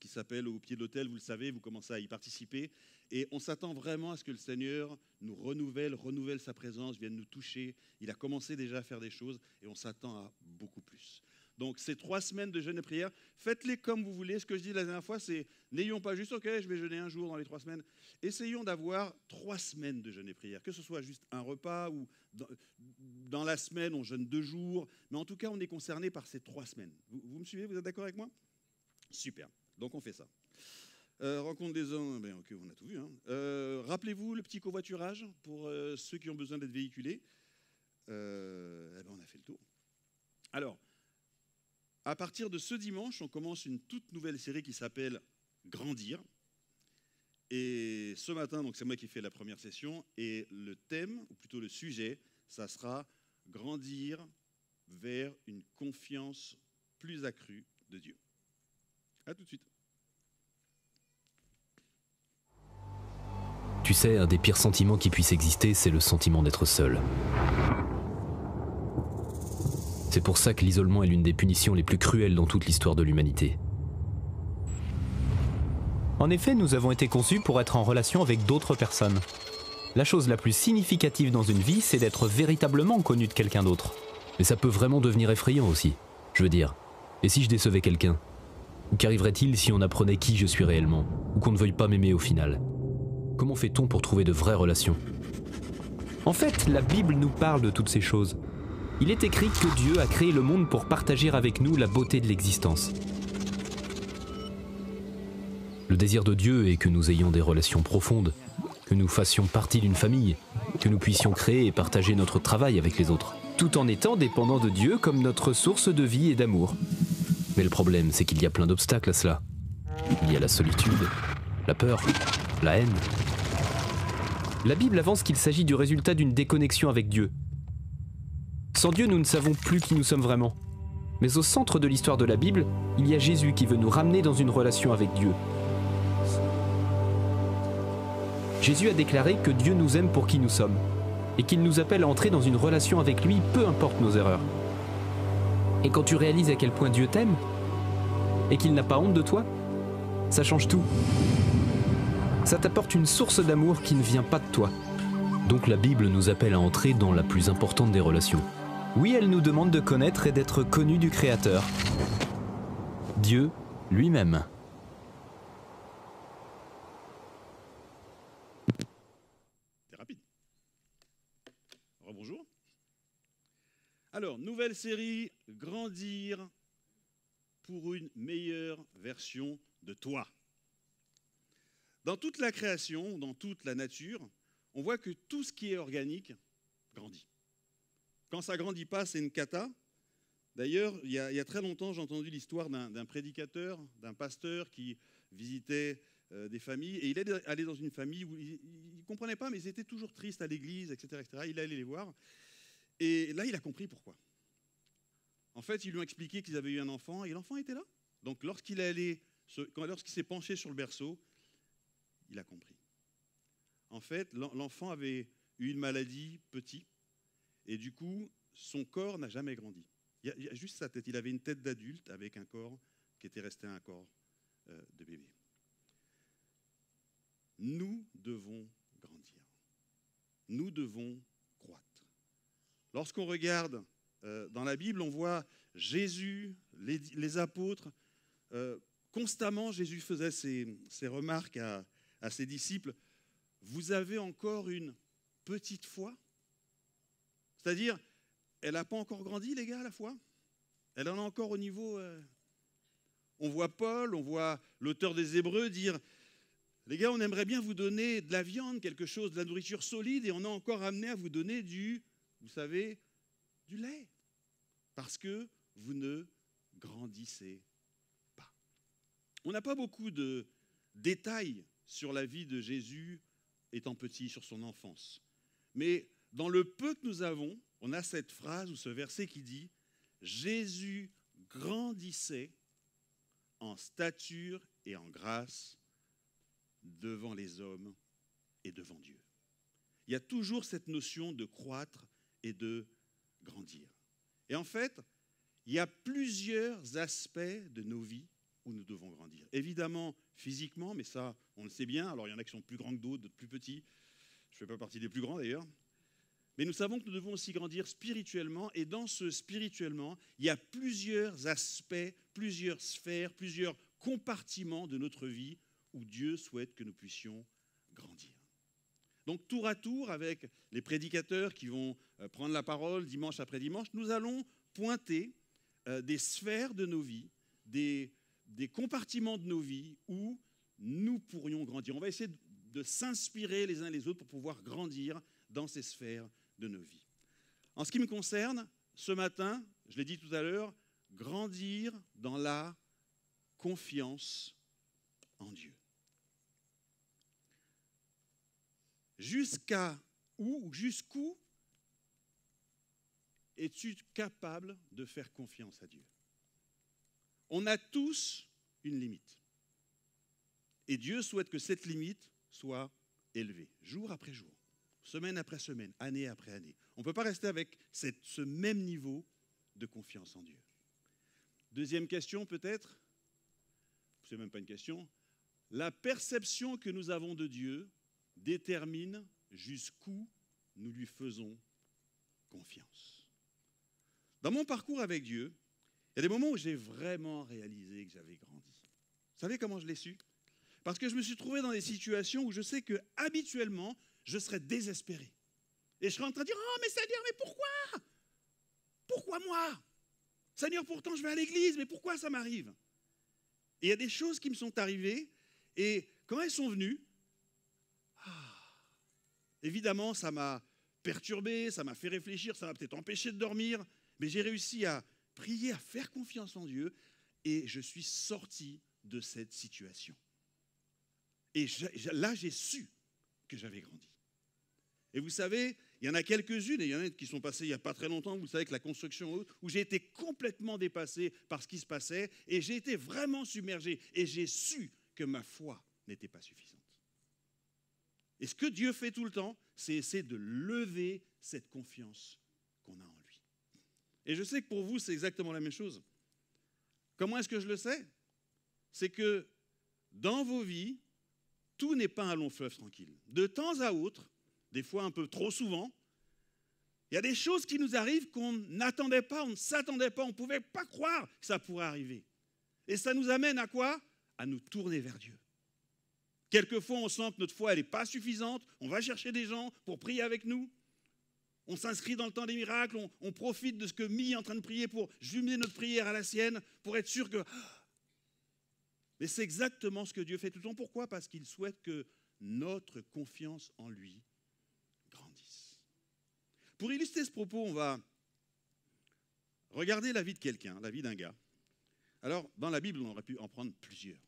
qui s'appelle Au pied de l'autel, vous le savez, vous commencez à y participer. Et on s'attend vraiment à ce que le Seigneur nous renouvelle sa présence, vienne nous toucher. Il a commencé déjà à faire des choses et on s'attend à beaucoup plus. Donc, ces 3 semaines de jeûne et prière, faites-les comme vous voulez. Ce que je dis la dernière fois, c'est n'ayons pas juste, OK, je vais jeûner un jour dans les 3 semaines. Essayons d'avoir 3 semaines de jeûne et prière, que ce soit juste un repas ou dans la semaine, on jeûne 2 jours. Mais en tout cas, on est concerné par ces 3 semaines. Vous me suivez? Vous êtes d'accord avec moi? Super. Donc, on fait ça. Rencontre des hommes, ben, OK, on a tout vu. Hein. Rappelez-vous le petit covoiturage pour ceux qui ont besoin d'être véhiculés. Eh ben, on a fait le tour. Alors, à partir de ce dimanche, on commence une toute nouvelle série qui s'appelle Grandir. Et ce matin, donc c'est moi qui fais la première session. Et le thème, ou plutôt le sujet, ça sera Grandir vers une confiance plus accrue de Dieu. À tout de suite. Tu sais, un des pires sentiments qui puisse exister, c'est le sentiment d'être seul. C'est pour ça que l'isolement est l'une des punitions les plus cruelles dans toute l'histoire de l'humanité. En effet, nous avons été conçus pour être en relation avec d'autres personnes. La chose la plus significative dans une vie, c'est d'être véritablement connu de quelqu'un d'autre. Mais ça peut vraiment devenir effrayant aussi. Je veux dire, et si je décevais quelqu'un? Ou qu'arriverait-il si on apprenait qui je suis réellement? Ou qu'on ne veuille pas m'aimer au final? Comment fait-on pour trouver de vraies relations? En fait, la Bible nous parle de toutes ces choses. Il est écrit que Dieu a créé le monde pour partager avec nous la beauté de l'existence. Le désir de Dieu est que nous ayons des relations profondes, que nous fassions partie d'une famille, que nous puissions créer et partager notre travail avec les autres. Tout en étant dépendants de Dieu comme notre source de vie et d'amour. Mais le problème, c'est qu'il y a plein d'obstacles à cela. Il y a la solitude, la peur, la haine. La Bible avance qu'il s'agit du résultat d'une déconnexion avec Dieu. Sans Dieu, nous ne savons plus qui nous sommes vraiment. Mais au centre de l'histoire de la Bible, il y a Jésus qui veut nous ramener dans une relation avec Dieu. Jésus a déclaré que Dieu nous aime pour qui nous sommes, et qu'il nous appelle à entrer dans une relation avec lui, peu importe nos erreurs. Et quand tu réalises à quel point Dieu t'aime, et qu'il n'a pas honte de toi, ça change tout. Ça t'apporte une source d'amour qui ne vient pas de toi. Donc la Bible nous appelle à entrer dans la plus importante des relations. Oui, elle nous demande de connaître et d'être connus du Créateur. Dieu lui-même. C'est rapide. Rebonjour. Alors, nouvelle série, Grandir pour une meilleure version de toi. Dans toute la création, dans toute la nature, on voit que tout ce qui est organique grandit. Quand ça ne grandit pas, c'est une cata. D'ailleurs, il y a très longtemps, j'ai entendu l'histoire d'un prédicateur, d'un pasteur qui visitait des familles. Et il est allé dans une famille où il ne comprenait pas, mais ils étaient toujours tristes à l'église, etc., etc. Il allait les voir. Et là, il a compris pourquoi. En fait, ils lui ont expliqué qu'ils avaient eu un enfant, et l'enfant était là. Donc, lorsqu'il s'est penché sur le berceau, il a compris. En fait, l'enfant avait eu une maladie petit, et du coup, son corps n'a jamais grandi. Il y a juste sa tête. Il avait une tête d'adulte avec un corps qui était resté un corps de bébé. Nous devons grandir. Nous devons croître. Lorsqu'on regarde dans la Bible, on voit Jésus, les apôtres, constamment, Jésus faisait ces remarques à ses disciples. Vous avez encore une petite foi? C'est-à-dire, elle n'a pas encore grandi, les gars, la foi? Elle en a encore au niveau... On voit Paul, on voit l'auteur des Hébreux dire, les gars, on aimerait bien vous donner de la viande, quelque chose, de la nourriture solide, et on a encore amené à vous donner vous savez, du lait. Parce que vous ne grandissez pas. On n'a pas beaucoup de détails sur la vie de Jésus étant petit, sur son enfance. Mais dans le peu que nous avons, on a cette phrase ou ce verset qui dit « Jésus grandissait en stature et en grâce devant les hommes et devant Dieu. » Il y a toujours cette notion de croître et de grandir. Et en fait, il y a plusieurs aspects de nos vies où nous devons grandir. Évidemment, physiquement, mais ça, on le sait bien. Alors, il y en a qui sont plus grands que d'autres, d'autres plus petits. Je ne fais pas partie des plus grands, d'ailleurs. Mais nous savons que nous devons aussi grandir spirituellement. Et dans ce spirituellement, il y a plusieurs aspects, plusieurs sphères, plusieurs compartiments de notre vie où Dieu souhaite que nous puissions grandir. Donc, tour à tour, avec les prédicateurs qui vont prendre la parole dimanche après dimanche, nous allons pointer des sphères de nos vies, des compartiments de nos vies où nous pourrions grandir. On va essayer de s'inspirer les uns les autres pour pouvoir grandir dans ces sphères de nos vies. En ce qui me concerne, ce matin, je l'ai dit tout à l'heure, grandir dans la confiance en Dieu. Jusqu'où es-tu capable de faire confiance à Dieu? On a tous une limite. Et Dieu souhaite que cette limite soit élevée, jour après jour, semaine après semaine, année après année. On ne peut pas rester avec ce même niveau de confiance en Dieu. Deuxième question peut-être, c'est même pas une question, la perception que nous avons de Dieu détermine jusqu'où nous lui faisons confiance. Dans mon parcours avec Dieu, il y a des moments où j'ai vraiment réalisé que j'avais grandi. Vous savez comment je l'ai su? Parce que je me suis trouvé dans des situations où je sais que habituellement, je serais désespéré. Et je serais en train de dire « Oh, mais Seigneur, mais pourquoi? Pourquoi moi? Seigneur, pourtant je vais à l'église, mais pourquoi ça m'arrive ?» Et il y a des choses qui me sont arrivées, et quand elles sont venues, évidemment, ça m'a perturbé, ça m'a fait réfléchir, ça m'a peut-être empêché de dormir, mais j'ai réussi à prier, à faire confiance en Dieu, et je suis sorti de cette situation. Et là, j'ai su que j'avais grandi. Et vous savez, il y en a quelques-unes, et il y en a qui sont passées il n'y a pas très longtemps, vous savez, avec la construction, où j'ai été complètement dépassé par ce qui se passait, et j'ai été vraiment submergé, et j'ai su que ma foi n'était pas suffisante. Et ce que Dieu fait tout le temps, c'est essayer de lever cette confiance qu'on a en lui. Et je sais que pour vous, c'est exactement la même chose. Comment est-ce que je le sais? C'est que dans vos vies, tout n'est pas un long fleuve tranquille. De temps à autre, des fois un peu trop souvent, il y a des choses qui nous arrivent qu'on n'attendait pas, on ne s'attendait pas, on ne pouvait pas croire que ça pourrait arriver. Et ça nous amène à quoi? À nous tourner vers Dieu. Quelquefois, on sent que notre foi, elle n'est pas suffisante. On va chercher des gens pour prier avec nous. On s'inscrit dans le temps des miracles. On profite de ce que Mi est en train de prier pour jumeler notre prière à la sienne, pour être sûr que... Mais c'est exactement ce que Dieu fait tout le temps. Pourquoi? Parce qu'il souhaite que notre confiance en lui grandisse. Pour illustrer ce propos, on va regarder la vie de quelqu'un, la vie d'un gars. Alors, dans la Bible, on aurait pu en prendre plusieurs.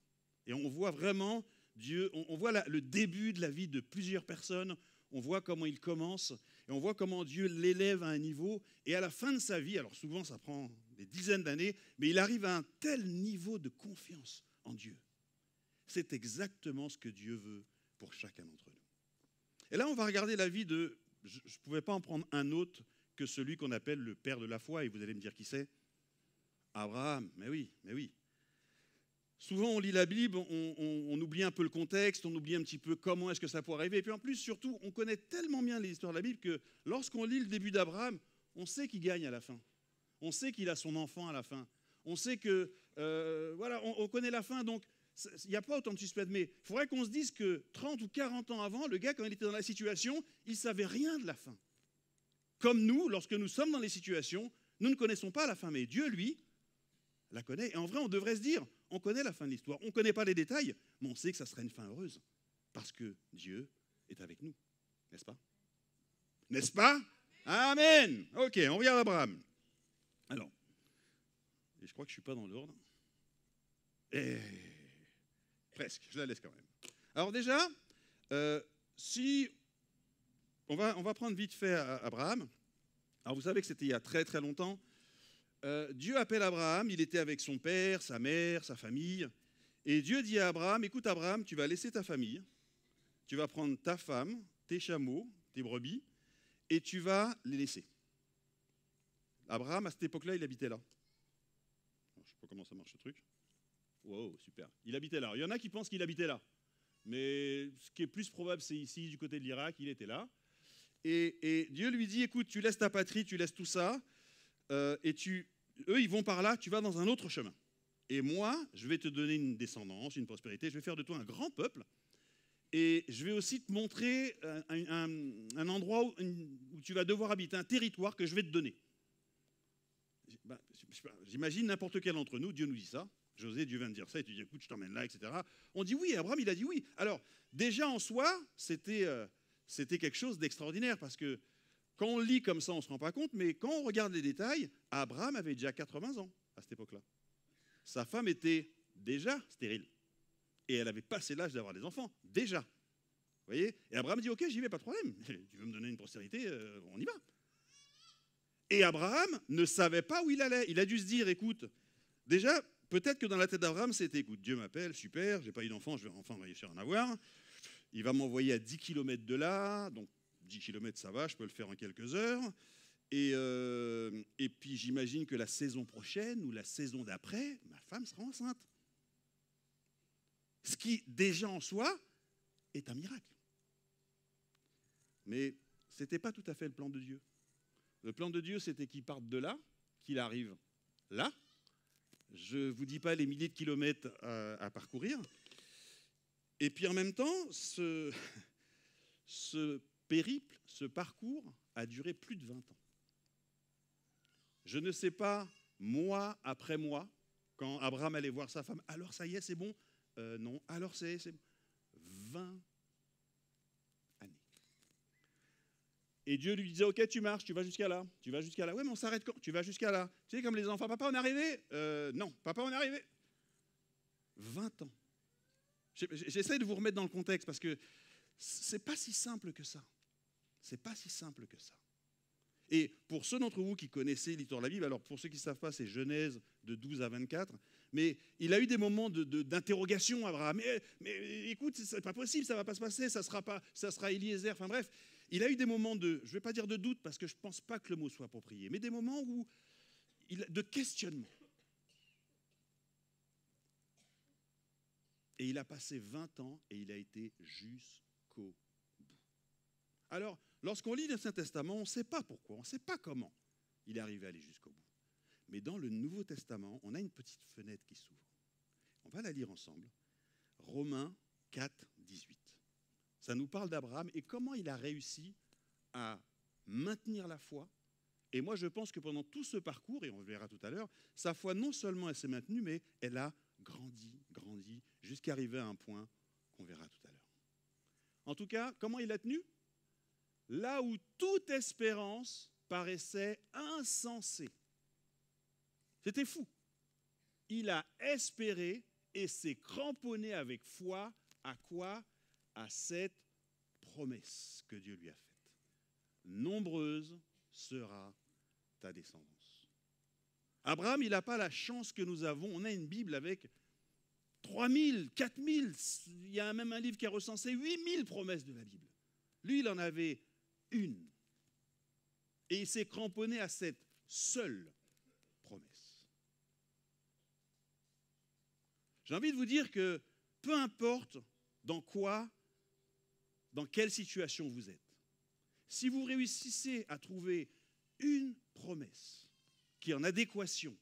Et on voit vraiment... Dieu, on voit le début de la vie de plusieurs personnes, on voit comment il commence, et on voit comment Dieu l'élève à un niveau, et à la fin de sa vie, alors souvent ça prend des dizaines d'années, mais il arrive à un tel niveau de confiance en Dieu. C'est exactement ce que Dieu veut pour chacun d'entre nous. Et là, on va regarder la vie de je ne pouvais pas en prendre un autre que celui qu'on appelle le père de la foi. Et vous allez me dire qui c'est? Abraham. Mais oui, mais oui. Souvent, on lit la Bible, on oublie un peu le contexte, on oublie un petit peu comment est-ce que ça pourrait arriver. Et puis en plus, surtout, on connaît tellement bien les histoires de la Bible que lorsqu'on lit le début d'Abraham, on sait qu'il gagne à la fin. On sait qu'il a son enfant à la fin. On sait que, voilà, on connaît la fin, donc il n'y a pas autant de suspense. Mais il faudrait qu'on se dise que 30 ou 40 ans avant, le gars, quand il était dans la situation, il ne savait rien de la fin. Comme nous, lorsque nous sommes dans les situations, nous ne connaissons pas la fin, mais Dieu, lui, la connaît. Et en vrai, on devrait se dire, on connaît la fin de l'histoire, on ne connaît pas les détails, mais on sait que ça serait une fin heureuse, parce que Dieu est avec nous, n'est-ce pas? N'est-ce pas? Amen. Ok, on regarde Abraham. Alors, et je crois que je ne suis pas dans l'ordre. Presque, je la laisse quand même. Alors déjà, si on va prendre vite fait Abraham. Alors vous savez que c'était il y a très très longtemps. Dieu appelle Abraham, il était avec son père, sa mère, sa famille. Et Dieu dit à Abraham, écoute Abraham, tu vas laisser ta famille, tu vas prendre ta femme, tes chameaux, tes brebis, et tu vas les laisser. Abraham, à cette époque-là, il habitait là. Je ne sais pas comment ça marche ce truc. Wow, super. Il habitait là. Il y en a qui pensent qu'il habitait là. Mais ce qui est plus probable, c'est ici, du côté de l'Irak, il était là. Et Dieu lui dit, écoute, tu laisses ta patrie, tu laisses tout ça, eux, ils vont par là, tu vas dans un autre chemin. Et moi, je vais te donner une descendance, une prospérité, je vais faire de toi un grand peuple, et je vais aussi te montrer un endroit où tu vas devoir habiter, un territoire que je vais te donner. J'imagine n'importe quel d'entre nous, Dieu nous dit ça. José, Dieu vient de dire ça, et tu dis, écoute, je t'emmène là, etc. On dit oui, Abraham, il a dit oui. Alors, déjà en soi, c'était quelque chose d'extraordinaire, parce que quand on lit comme ça, on ne se rend pas compte, mais quand on regarde les détails, Abraham avait déjà 80 ans à cette époque-là. Sa femme était déjà stérile, et elle avait passé l'âge d'avoir des enfants, déjà. Vous voyez? Et Abraham dit, ok, j'y vais, pas de problème. Tu veux me donner une postérité, on y va. Et Abraham ne savait pas où il allait. Il a dû se dire, écoute, déjà, peut-être que dans la tête d'Abraham, c'était, écoute, Dieu m'appelle, super, j'ai pas eu d'enfant, je vais enfin réussir à en avoir. Il va m'envoyer à 10 km de là, donc 10 km ça va, je peux le faire en quelques heures. Et puis j'imagine que la saison prochaine ou la saison d'après, ma femme sera enceinte. Ce qui, déjà en soi, est un miracle. Mais ce n'était pas tout à fait le plan de Dieu. Le plan de Dieu, c'était qu'il parte de là, qu'il arrive là. Je ne vous dis pas les milliers de kilomètres à parcourir. Et puis en même temps, ce périple, ce parcours a duré plus de 20 ans. Je ne sais pas, mois après mois, quand Abraham allait voir sa femme, alors ça y est, c'est bon? Non, alors c'est bon. 20 années. Et Dieu lui disait, ok, tu marches, tu vas jusqu'à là, tu vas jusqu'à là. Ouais, mais on s'arrête quand? Tu vas jusqu'à là. Tu sais, comme les enfants, papa, on est arrivé? Non, papa, on est arrivé. 20 ans. J'essaie de vous remettre dans le contexte parce que c'est pas si simple que ça. C'est pas si simple que ça. Et pour ceux d'entre vous qui connaissez l'histoire de la Bible, alors pour ceux qui ne savent pas, c'est Genèse de 12 à 24, mais il a eu des moments d'interrogation, Abraham. Mais écoute, c'est pas possible, ça va pas se passer, ça sera Eliezer, enfin bref. Il a eu des moments je ne vais pas dire de doute, parce que je ne pense pas que le mot soit approprié, mais des moments de questionnement. Et il a passé 20 ans et il a été jusqu'au bout. Alors, lorsqu'on lit l'Ancien Testament, on ne sait pas pourquoi, on ne sait pas comment il est arrivé à aller jusqu'au bout. Mais dans le Nouveau Testament, on a une petite fenêtre qui s'ouvre. On va la lire ensemble. Romains 4, 18. Ça nous parle d'Abraham et comment il a réussi à maintenir la foi. Et moi, je pense que pendant tout ce parcours, et on le verra tout à l'heure, sa foi, non seulement elle s'est maintenue, mais elle a grandi, jusqu'à arriver à un point qu'on verra tout à l'heure. En tout cas, comment il a tenu? Là où toute espérance paraissait insensée. C'était fou. Il a espéré et s'est cramponné avec foi à quoi? À cette promesse que Dieu lui a faite. Nombreuse sera ta descendance. Abraham, il n'a pas la chance que nous avons. On a une Bible avec 3000, 4000, il y a même un livre qui a recensé 8000 promesses de la Bible. Lui, il en avait une Et il s'est cramponné à cette seule promesse. J'ai envie de vous dire que peu importe dans quelle situation vous êtes, si vous réussissez à trouver une promesse qui est en adéquation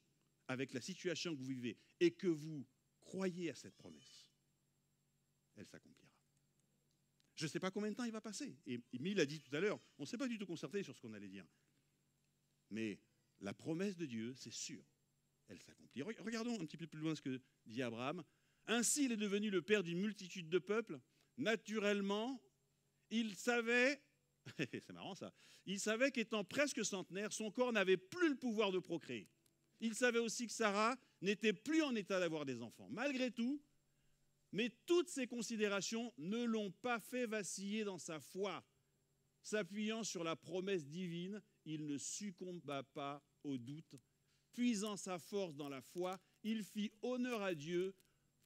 avec la situation que vous vivez et que vous croyez à cette promesse, elle s'accomplira. Je ne sais pas combien de temps il va passer. Et Émile a dit tout à l'heure, on ne s'est pas du tout concerté sur ce qu'on allait dire. Mais la promesse de Dieu, c'est sûr, elle s'accomplit. Regardons un petit peu plus loin ce que dit Abraham. Ainsi, il est devenu le père d'une multitude de peuples. Naturellement, il savait, c'est marrant ça, il savait qu'étant presque centenaire, son corps n'avait plus le pouvoir de procréer. Il savait aussi que Sarah n'était plus en état d'avoir des enfants. Malgré tout, mais toutes ces considérations ne l'ont pas fait vaciller dans sa foi. S'appuyant sur la promesse divine, il ne succomba pas au doute. Puisant sa force dans la foi, il fit honneur à Dieu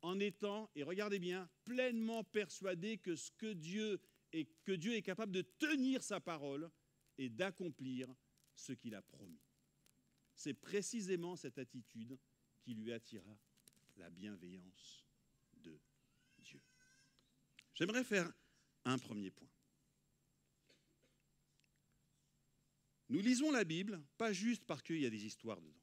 en étant, et regardez bien, pleinement persuadé que Dieu est capable de tenir sa parole et d'accomplir ce qu'il a promis. C'est précisément cette attitude qui lui attira la bienveillance de Dieu. J'aimerais faire un premier point. Nous lisons la Bible, pas juste parce qu'il y a des histoires dedans.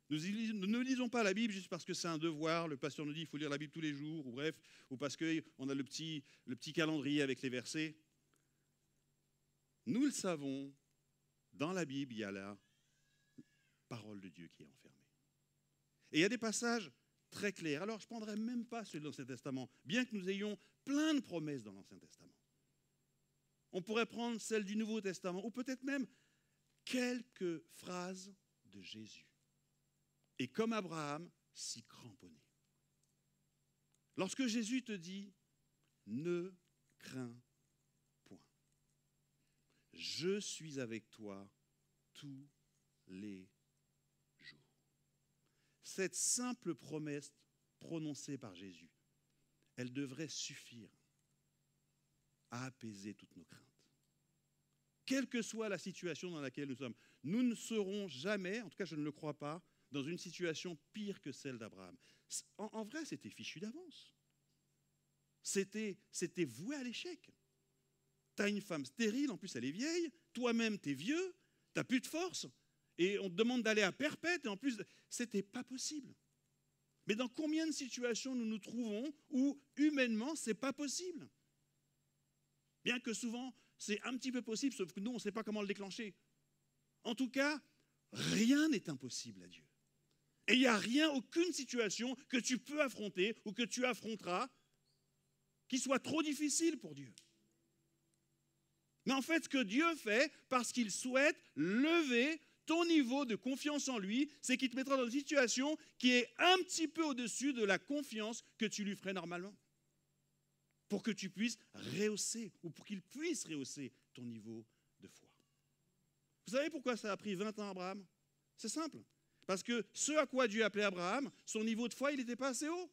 Nous ne lisons pas la Bible juste parce que c'est un devoir, le pasteur nous dit qu'il faut lire la Bible tous les jours, ou bref, ou parce qu'on a le petit calendrier avec les versets. Nous le savons, dans la Bible, il y a la parole de Dieu qui est enfermée. Et il y a des passages très clairs. Alors, je ne prendrai même pas ceux de l'Ancien Testament, bien que nous ayons plein de promesses dans l'Ancien Testament. On pourrait prendre celles du Nouveau Testament, ou peut-être même quelques phrases de Jésus. Et comme Abraham, s'y cramponner. Lorsque Jésus te dit « Ne crains point, je suis avec toi tous les jours ». Cette simple promesse prononcée par Jésus, elle devrait suffire à apaiser toutes nos craintes. Quelle que soit la situation dans laquelle nous sommes, nous ne serons jamais, en tout cas je ne le crois pas, dans une situation pire que celle d'Abraham. En vrai, c'était fichu d'avance. C'était voué à l'échec. Tu as une femme stérile, en plus elle est vieille, toi-même tu es vieux, tu n'as plus de force, et on te demande d'aller à perpète, et en plus, c'était pas possible. Mais dans combien de situations nous nous trouvons où, humainement, c'est pas possible? Bien que souvent, c'est un petit peu possible, sauf que nous, on ne sait pas comment le déclencher. En tout cas, rien n'est impossible à Dieu. Et il n'y a rien, aucune situation que tu peux affronter ou que tu affronteras qui soit trop difficile pour Dieu. Mais en fait, ce que Dieu fait, parce qu'il souhaite lever ton niveau de confiance en lui, c'est qu'il te mettra dans une situation qui est un petit peu au-dessus de la confiance que tu lui ferais normalement. Pour que tu puisses rehausser, ou pour qu'il puisse rehausser ton niveau de foi. Vous savez pourquoi ça a pris 20 ans à Abraham? C'est simple. Parce que ce à quoi Dieu appelait Abraham, son niveau de foi, il n'était pas assez haut.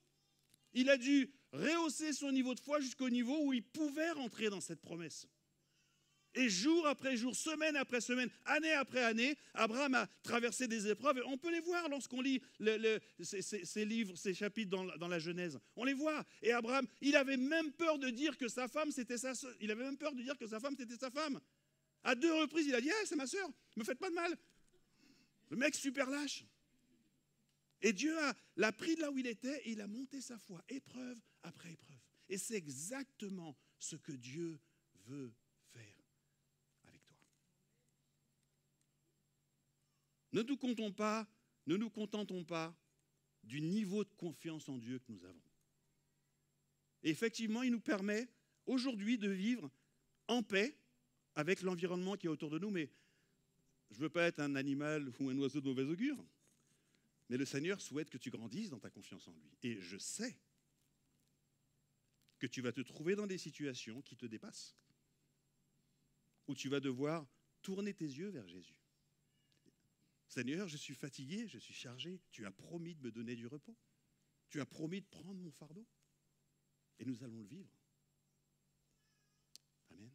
Il a dû rehausser son niveau de foi jusqu'au niveau où il pouvait rentrer dans cette promesse. Et jour après jour, semaine après semaine, année après année, Abraham a traversé des épreuves. Et on peut les voir lorsqu'on lit ces livres, ces chapitres dans la Genèse. On les voit. Et Abraham, il avait même peur de dire que sa femme, c'était sa sœur. Il avait même peur de dire que sa femme, c'était sa femme. À 2 reprises, il a dit « c'est ma sœur, ne me faites pas de mal ». Le mec super lâche. Et Dieu l'a pris de là où il était et il a monté sa foi, épreuve après épreuve. Et c'est exactement ce que Dieu veut faire avec toi. Ne nous contentons pas du niveau de confiance en Dieu que nous avons. Et effectivement, il nous permet aujourd'hui de vivre en paix avec l'environnement qui est autour de nous, mais je ne veux pas être un animal ou un oiseau de mauvais augure, mais le Seigneur souhaite que tu grandisses dans ta confiance en lui. Et je sais que tu vas te trouver dans des situations qui te dépassent, où tu vas devoir tourner tes yeux vers Jésus. Seigneur, je suis fatigué, je suis chargé, tu as promis de me donner du repos. Tu as promis de prendre mon fardeau. Et nous allons le vivre. Amen.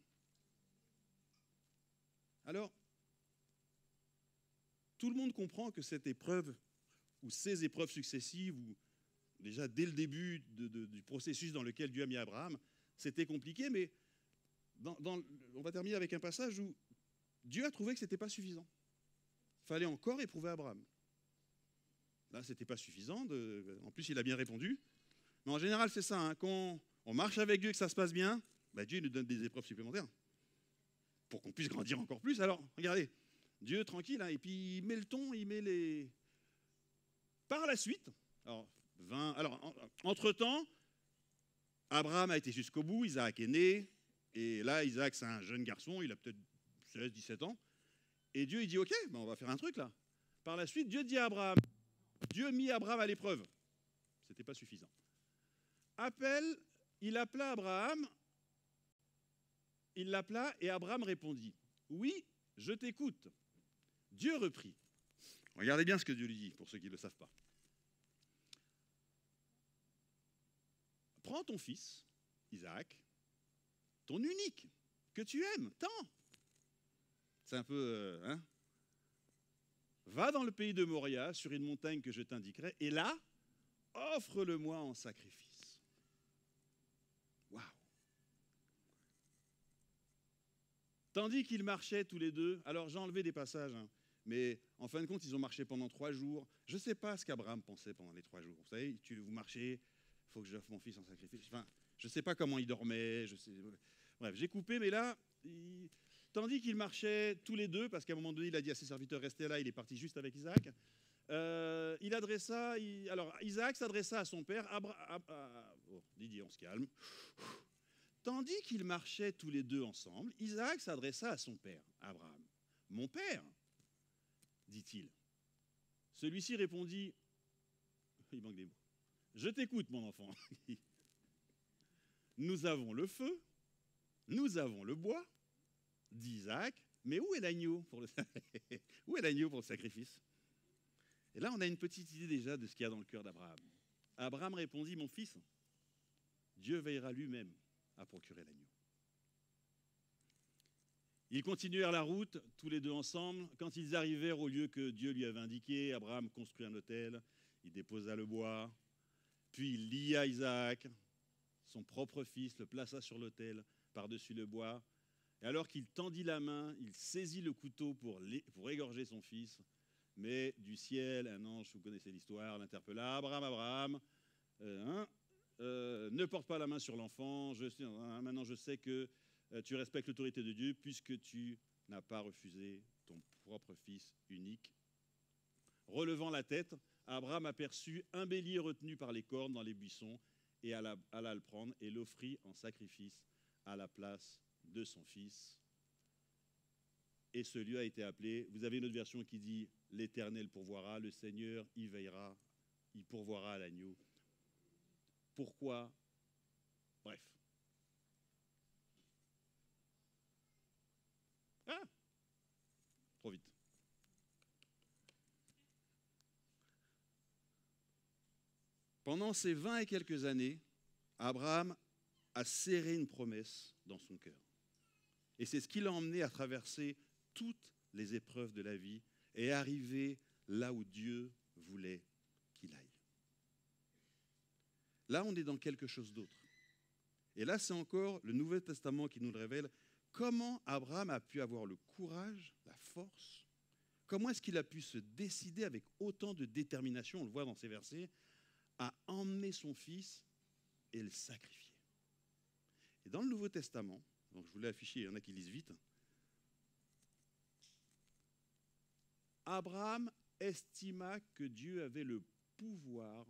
Alors, tout le monde comprend que cette épreuve, ou ces épreuves successives, ou déjà dès le début du processus dans lequel Dieu a mis Abraham, c'était compliqué, mais on va terminer avec un passage où Dieu a trouvé que ce n'était pas suffisant. Il fallait encore éprouver Abraham. Là, ce n'était pas suffisant. En plus, il a bien répondu. Mais en général, c'est ça. Hein, quand on marche avec Dieu et que ça se passe bien, bah, Dieu nous donne des épreuves supplémentaires pour qu'on puisse grandir encore plus. Alors, regardez, Dieu tranquille, hein, et puis il met le ton, il met les... Par la suite, entre-temps, Abraham a été jusqu'au bout, Isaac est né, et là, Isaac, c'est un jeune garçon, il a peut-être 16, 17 ans, et Dieu, il dit, OK, ben on va faire un truc là. Par la suite, Dieu dit à Abraham, Dieu mit Abraham à l'épreuve. Ce n'était pas suffisant. Il appela Abraham, il l'appela, et Abraham répondit, oui, je t'écoute. Dieu reprit. Regardez bien ce que Dieu lui dit, pour ceux qui ne le savent pas. Prends ton fils, Isaac, ton unique, que tu aimes tant. C'est un peu... Va dans le pays de Moria, sur une montagne que je t'indiquerai, et là, offre-le-moi en sacrifice. Waouh! Tandis qu'ils marchaient tous les deux, alors j'ai enlevé des passages, hein, mais en fin de compte, ils ont marché pendant 3 jours. Je ne sais pas ce qu'Abraham pensait pendant les 3 jours. Vous savez, vous marchez, il faut que j'offre mon fils en sacrifice. Enfin, je ne sais pas comment il dormait. Bref, j'ai coupé, mais là, tandis qu'ils marchaient tous les deux, parce qu'à un moment donné, il a dit à ses serviteurs, restez là, il est parti juste avec Isaac. Isaac s'adressa à son père, Didier, on se calme. Tandis qu'ils marchaient tous les deux ensemble, Isaac s'adressa à son père, Abraham. Mon père, dit-il. Celui-ci répondit, il manque des mots, je t'écoute, mon enfant. Nous avons le feu, nous avons le bois, dit Isaac, mais où est l'agneau pour le sacrifice? Et là, on a une petite idée déjà de ce qu'il y a dans le cœur d'Abraham. Abraham répondit, mon fils, Dieu veillera lui-même à procurer l'agneau. Ils continuèrent la route, tous les deux ensemble. Quand ils arrivèrent au lieu que Dieu lui avait indiqué, Abraham construit un autel, il déposa le bois, puis il lia Isaac, son propre fils, le plaça sur l'autel, par-dessus le bois. Et alors qu'il tendit la main, il saisit le couteau pour égorger son fils. Mais du ciel, un ange, vous connaissez l'histoire, l'interpella, Abraham, ne porte pas la main sur l'enfant, maintenant je sais que tu respectes l'autorité de Dieu puisque tu n'as pas refusé ton propre fils unique. Relevant la tête, Abraham aperçut un bélier retenu par les cornes dans les buissons et alla le prendre et l'offrit en sacrifice à la place de son fils. Et ce lieu a été appelé, vous avez une autre version qui dit « L'Éternel pourvoira, le Seigneur y veillera, il pourvoira à l'agneau ». Pourquoi? Bref. Ah! Trop vite. Pendant ces 20 et quelques années, Abraham a serré une promesse dans son cœur. Et c'est ce qui l'a emmené à traverser toutes les épreuves de la vie et arriver là où Dieu voulait qu'il aille. Là, on est dans quelque chose d'autre. Et là, c'est encore le Nouveau Testament qui nous le révèle. Comment Abraham a pu avoir le courage, la force, comment est-ce qu'il a pu se décider avec autant de détermination, on le voit dans ces versets, à emmener son fils et le sacrifier. Et dans le Nouveau Testament, donc je vous l'ai affiché, il y en a qui lisent vite, Abraham estima que Dieu avait le pouvoir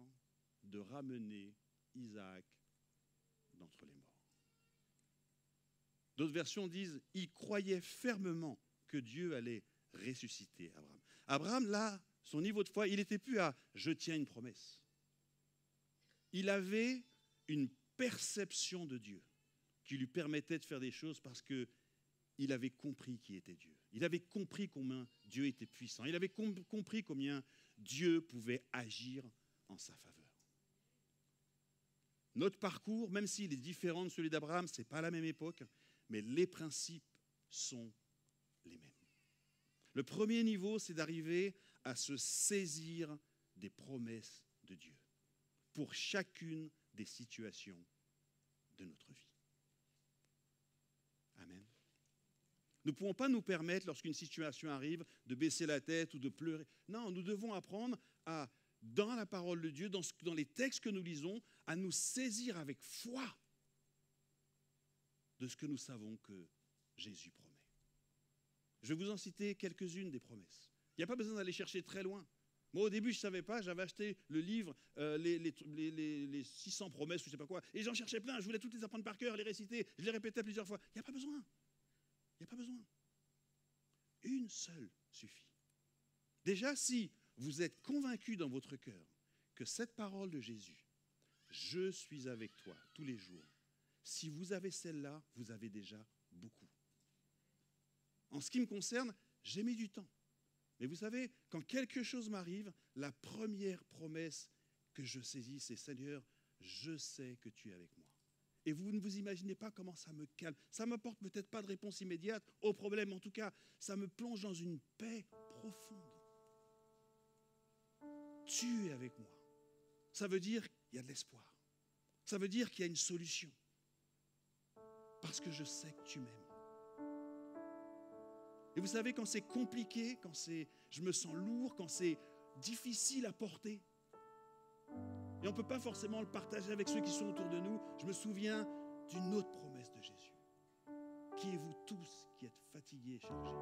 de ramener Isaac d'entre les morts. D'autres versions disent « Il croyait fermement que Dieu allait ressusciter Abraham ». Abraham, là, son niveau de foi, il n'était plus à « je tiens une promesse ». Il avait une perception de Dieu qui lui permettait de faire des choses parce qu'il avait compris qui était Dieu. Il avait compris combien Dieu était puissant. Il avait compris combien Dieu pouvait agir en sa faveur. Notre parcours, même s'il est différent de celui d'Abraham, ce n'est pas la même époque, mais les principes sont les mêmes. Le premier niveau, c'est d'arriver à se saisir des promesses de Dieu pour chacune des situations de notre vie. Amen. Nous ne pouvons pas nous permettre, lorsqu'une situation arrive, de baisser la tête ou de pleurer. Non, nous devons apprendre à, dans la parole de Dieu, dans les textes que nous lisons, à nous saisir avec foi de ce que nous savons que Jésus promet. Je vais vous en citer quelques-unes des promesses. Il n'y a pas besoin d'aller chercher très loin. Moi, au début, je ne savais pas, j'avais acheté le livre, les 600 promesses, ou je ne sais pas quoi, et j'en cherchais plein, je voulais toutes les apprendre par cœur, les réciter, je les répétais plusieurs fois. Il n'y a pas besoin. Il n'y a pas besoin. Une seule suffit. Déjà, si vous êtes convaincu dans votre cœur que cette parole de Jésus, je suis avec toi tous les jours, si vous avez celle-là, vous avez déjà beaucoup. En ce qui me concerne, j'ai mis du temps. Mais vous savez, quand quelque chose m'arrive, la première promesse que je saisis, c'est « Seigneur, je sais que tu es avec moi ». Et vous ne vous imaginez pas comment ça me calme. Ça ne m'apporte peut-être pas de réponse immédiate au problème. En tout cas, ça me plonge dans une paix profonde. Tu es avec moi. Ça veut dire qu'il y a de l'espoir. Ça veut dire qu'il y a une solution. Parce que je sais que tu m'aimes. Et vous savez, quand c'est compliqué, quand je me sens lourd, quand c'est difficile à porter, et on ne peut pas forcément le partager avec ceux qui sont autour de nous, je me souviens d'une autre promesse de Jésus. Qui est vous tous qui êtes fatigués et chargés,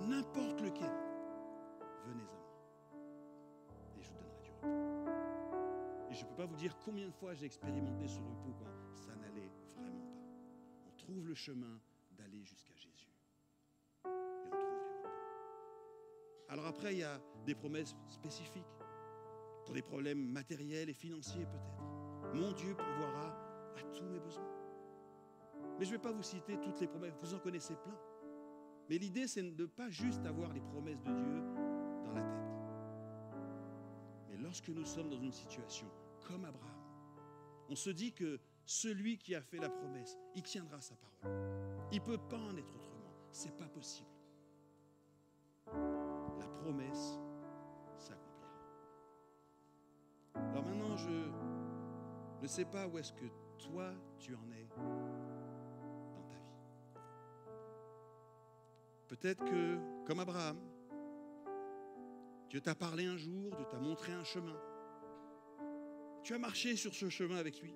n'importe lequel, venez à moi et je vous donnerai du repos. Et je ne peux pas vous dire combien de fois j'ai expérimenté ce repos quand ça n'allait vraiment pas. On trouve le chemin d'aller jusqu'à Jésus. Et on trouve du repos. Alors après, il y a des promesses spécifiques. Pour des problèmes matériels et financiers peut-être. Mon Dieu pourvoira à tous mes besoins. Mais je ne vais pas vous citer toutes les promesses, vous en connaissez plein. Mais l'idée, c'est de ne pas juste avoir les promesses de Dieu dans la tête. Mais lorsque nous sommes dans une situation comme Abraham, on se dit que celui qui a fait la promesse, il tiendra sa parole. Il ne peut pas en être autrement. Ce n'est pas possible. La promesse s'accomplira. Alors maintenant, je ne sais pas où est-ce que toi, tu en es dans ta vie. Peut-être que, comme Abraham, Dieu t'a parlé un jour, Dieu t'a montré un chemin. Tu as marché sur ce chemin avec lui.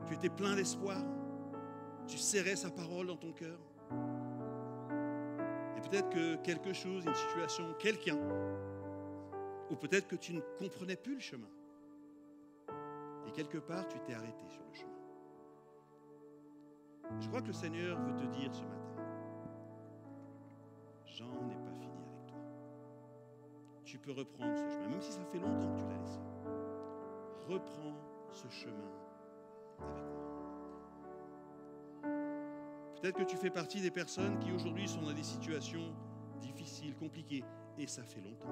Tu étais plein d'espoir. Tu serrais sa parole dans ton cœur. Et peut-être que quelque chose, une situation, quelqu'un, ou peut-être que tu ne comprenais plus le chemin. Et quelque part, tu t'es arrêté sur le chemin. Je crois que le Seigneur veut te dire ce matin, j'en ai pas fini avec toi. Tu peux reprendre ce chemin, même si ça fait longtemps que tu l'as laissé. Reprends ce chemin avec moi. Peut-être que tu fais partie des personnes qui aujourd'hui sont dans des situations difficiles, compliquées, et ça fait longtemps.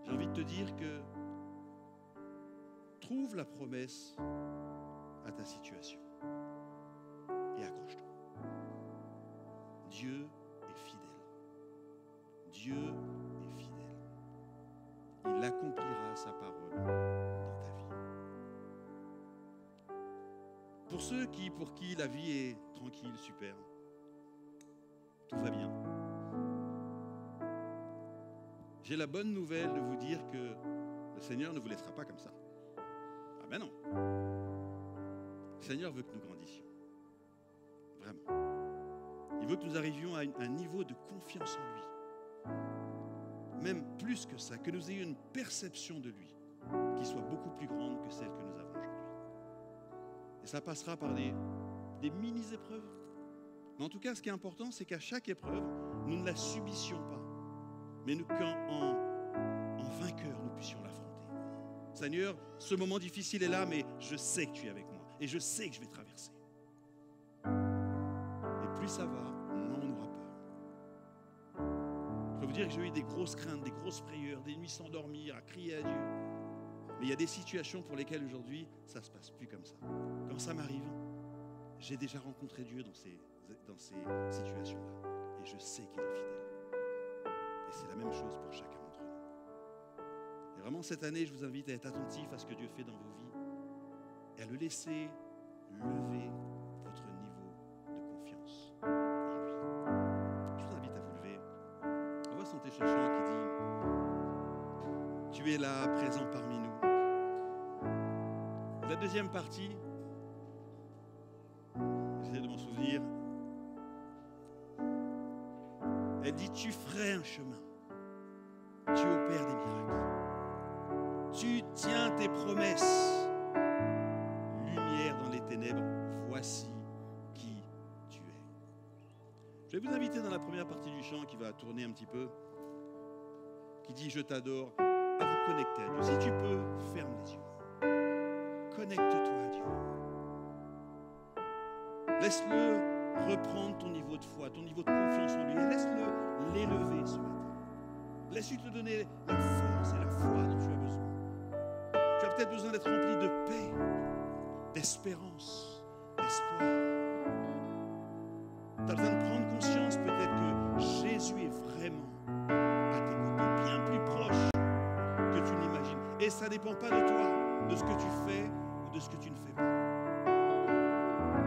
J'ai envie de te dire que trouve la promesse à ta situation et accroche-toi. Dieu est fidèle. Dieu est fidèle. Il accomplira sa parole dans ta vie. Pour ceux pour qui la vie est tranquille, super, tout va bien. J'ai la bonne nouvelle de vous dire que le Seigneur ne vous laissera pas comme ça. Ah ben non. Le Seigneur veut que nous grandissions. Vraiment. Il veut que nous arrivions à un niveau de confiance en lui. Même plus que ça, que nous ayons une perception de lui qui soit beaucoup plus grande que celle que nous avons aujourd'hui. Et ça passera par des mini-épreuves. Mais en tout cas, ce qui est important, c'est qu'à chaque épreuve, nous ne la subissions pas. Mais qu'en vainqueur, nous puissions l'affronter. Seigneur, ce moment difficile est là, mais je sais que tu es avec moi. Et je sais que je vais traverser. Et plus ça va, moins on aura peur. Je peux vous dire que j'ai eu des grosses craintes, des grosses frayeurs, des nuits sans dormir, à crier à Dieu. Mais il y a des situations pour lesquelles aujourd'hui, ça ne se passe plus comme ça. Quand ça m'arrive, j'ai déjà rencontré Dieu dans ces situations-là. Et je sais qu'il est fidèle. Et c'est la même chose pour chacun d'entre nous. Et vraiment, cette année, je vous invite à être attentif à ce que Dieu fait dans vos vies et à le laisser lever votre niveau de confiance en lui. Je vous invite à vous lever. On va chanter ce chant qui dit « Tu es là, présent parmi nous ». La deuxième partie, j'essaie de m'en souvenir, elle dit « Tu ferais un chemin, tu opères des miracles, tu tiens tes promesses, lumière dans les ténèbres, voici qui tu es. » Je vais vous inviter dans la première partie du chant qui va tourner un petit peu, qui dit « Je t'adore », à vous connecter à Dieu. Si tu peux, ferme les yeux. Connecte-toi à Dieu. Laisse-le reprendre ton niveau de foi, ton niveau de confiance en lui, et laisse-le l'élever ce matin. Laisse-lui te donner la force et la foi dont tu as besoin. Tu as peut-être besoin d'être rempli de paix, d'espérance, d'espoir. Tu as besoin de prendre conscience peut-être que Jésus est vraiment à tes côtés, bien plus proche que tu n'imagines. Et ça ne dépend pas de toi, de ce que tu fais ou de ce que tu ne fais pas.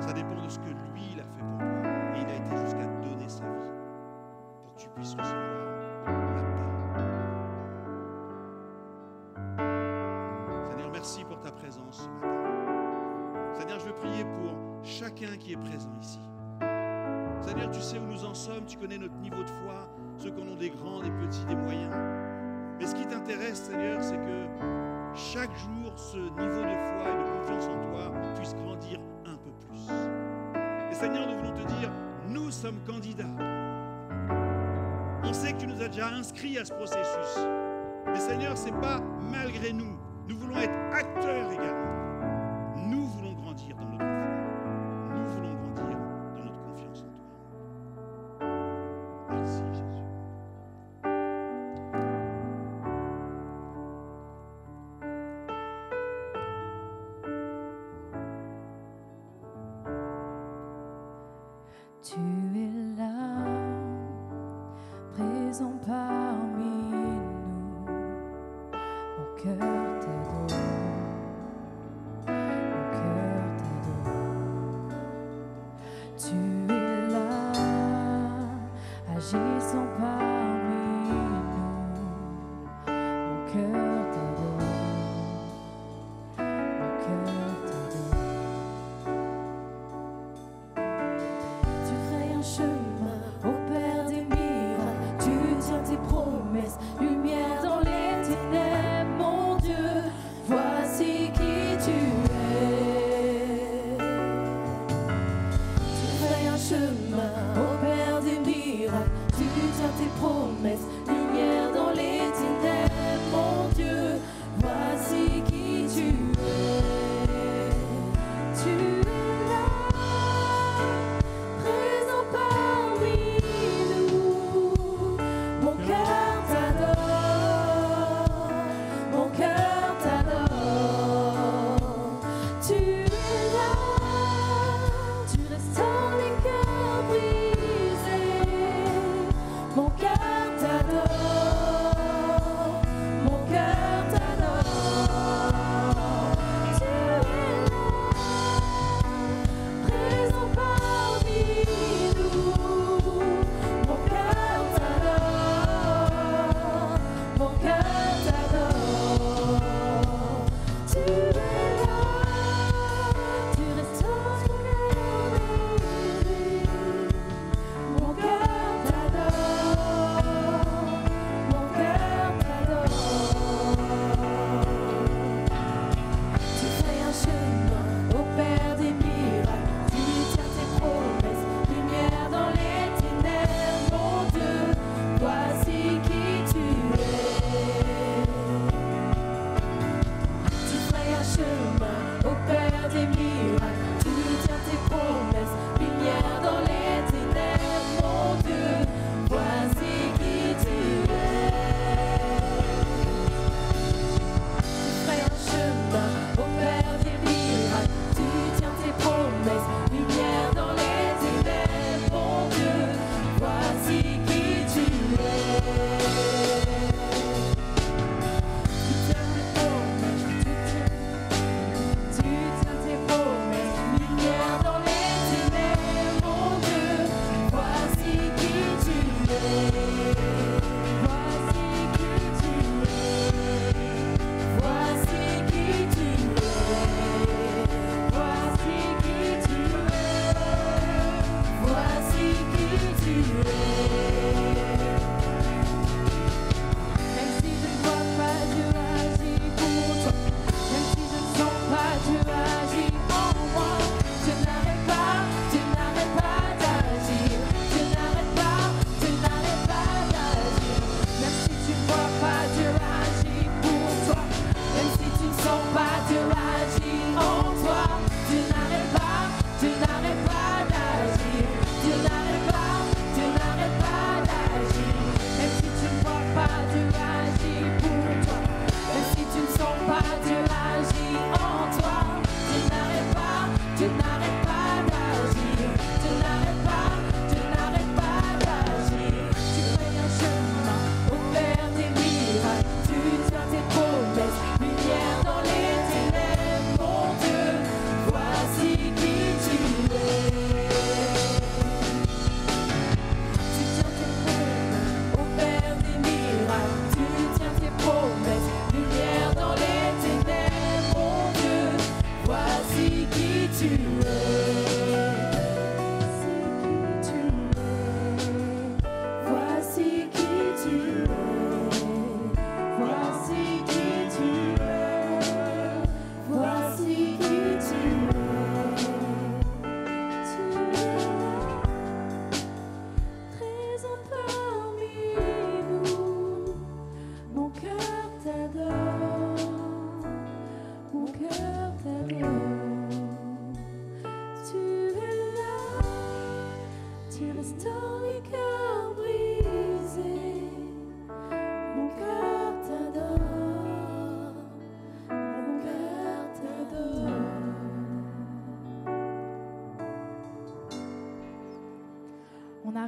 Ça dépend de ce que lui, il a fait pour toi. Et il a été jusqu'à donner sa vie pour que tu puisses recevoir la paix. Seigneur, merci pour ta présence ce matin. Seigneur, je veux prier pour chacun qui est présent ici. Seigneur, tu sais où nous en sommes, tu connais notre niveau de foi, ceux qui en ont des grands, des petits, des moyens. Mais ce qui t'intéresse, Seigneur, c'est que chaque jour, ce niveau de foi et de confiance en toi puisse grandir un peu plus. Et Seigneur, nous voulons te dire, nous sommes candidats. On sait que tu nous as déjà inscrits à ce processus. Mais Seigneur, ce n'est pas malgré nous. Nous voulons être acteurs également. Nous voulons grandir dans notre foi. Nous voulons grandir dans notre confiance en toi. Merci Jésus. Tu es là, présent parmi nous. Mon cœur t'adore, mon cœur t'adore. Tu es là, agissant parmi nous. Mon cœur t'adore, mon cœur t'adore. Tu crées un chemin au Père des miracles, tu tiens tes promesses, lumière dans les ténèbres, mon Dieu, voici qui tu es. Tu crées un chemin au Père des miracles, tu tiens tes promesses, lumière dans les ténèbres, mon Dieu, voici qui tu es. Tu es là, présent parmi nous. Mon cœur t'adore, mon cœur t'adore. Tu es là, tu restaures les cœurs brisés. Mon cœur t'adore, mon cœur t'adore. Tu es là, présent parmi nous. Mon cœur t'adore, mon cœur t'adore. Tu es là, tu restaures mon cœur brisé. Mon cœur t'adore, mon cœur t'adore. Tu fais un chemin au Père des miracles, tu tiens tes promesses, lumière dans les ténèbres, mon Dieu, voici qui tu es. Tu fais un chemin au Père des miracles, tu tiens tes promesses, lumière dans les ténèbres, mon Dieu, voici qui tu es. Tu ferais un chemin au Père des miracles, tu tiens tes promesses, lumière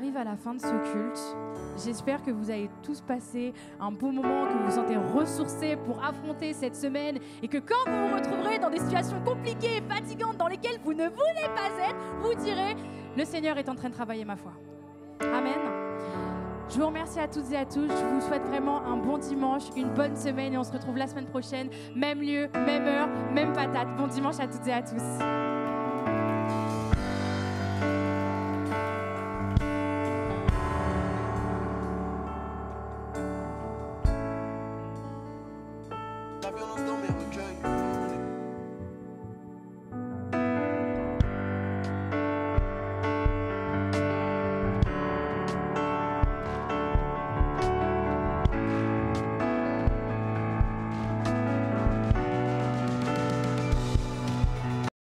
arrive à la fin de ce culte. J'espère que vous avez tous passé un bon moment, que vous vous sentez ressourcés pour affronter cette semaine et que quand vous vous retrouverez dans des situations compliquées et fatigantes dans lesquelles vous ne voulez pas être, vous direz « Le Seigneur est en train de travailler ma foi ». Amen. Je vous remercie à toutes et à tous. Je vous souhaite vraiment un bon dimanche, une bonne semaine et on se retrouve la semaine prochaine. Même lieu, même heure, même patate. Bon dimanche à toutes et à tous.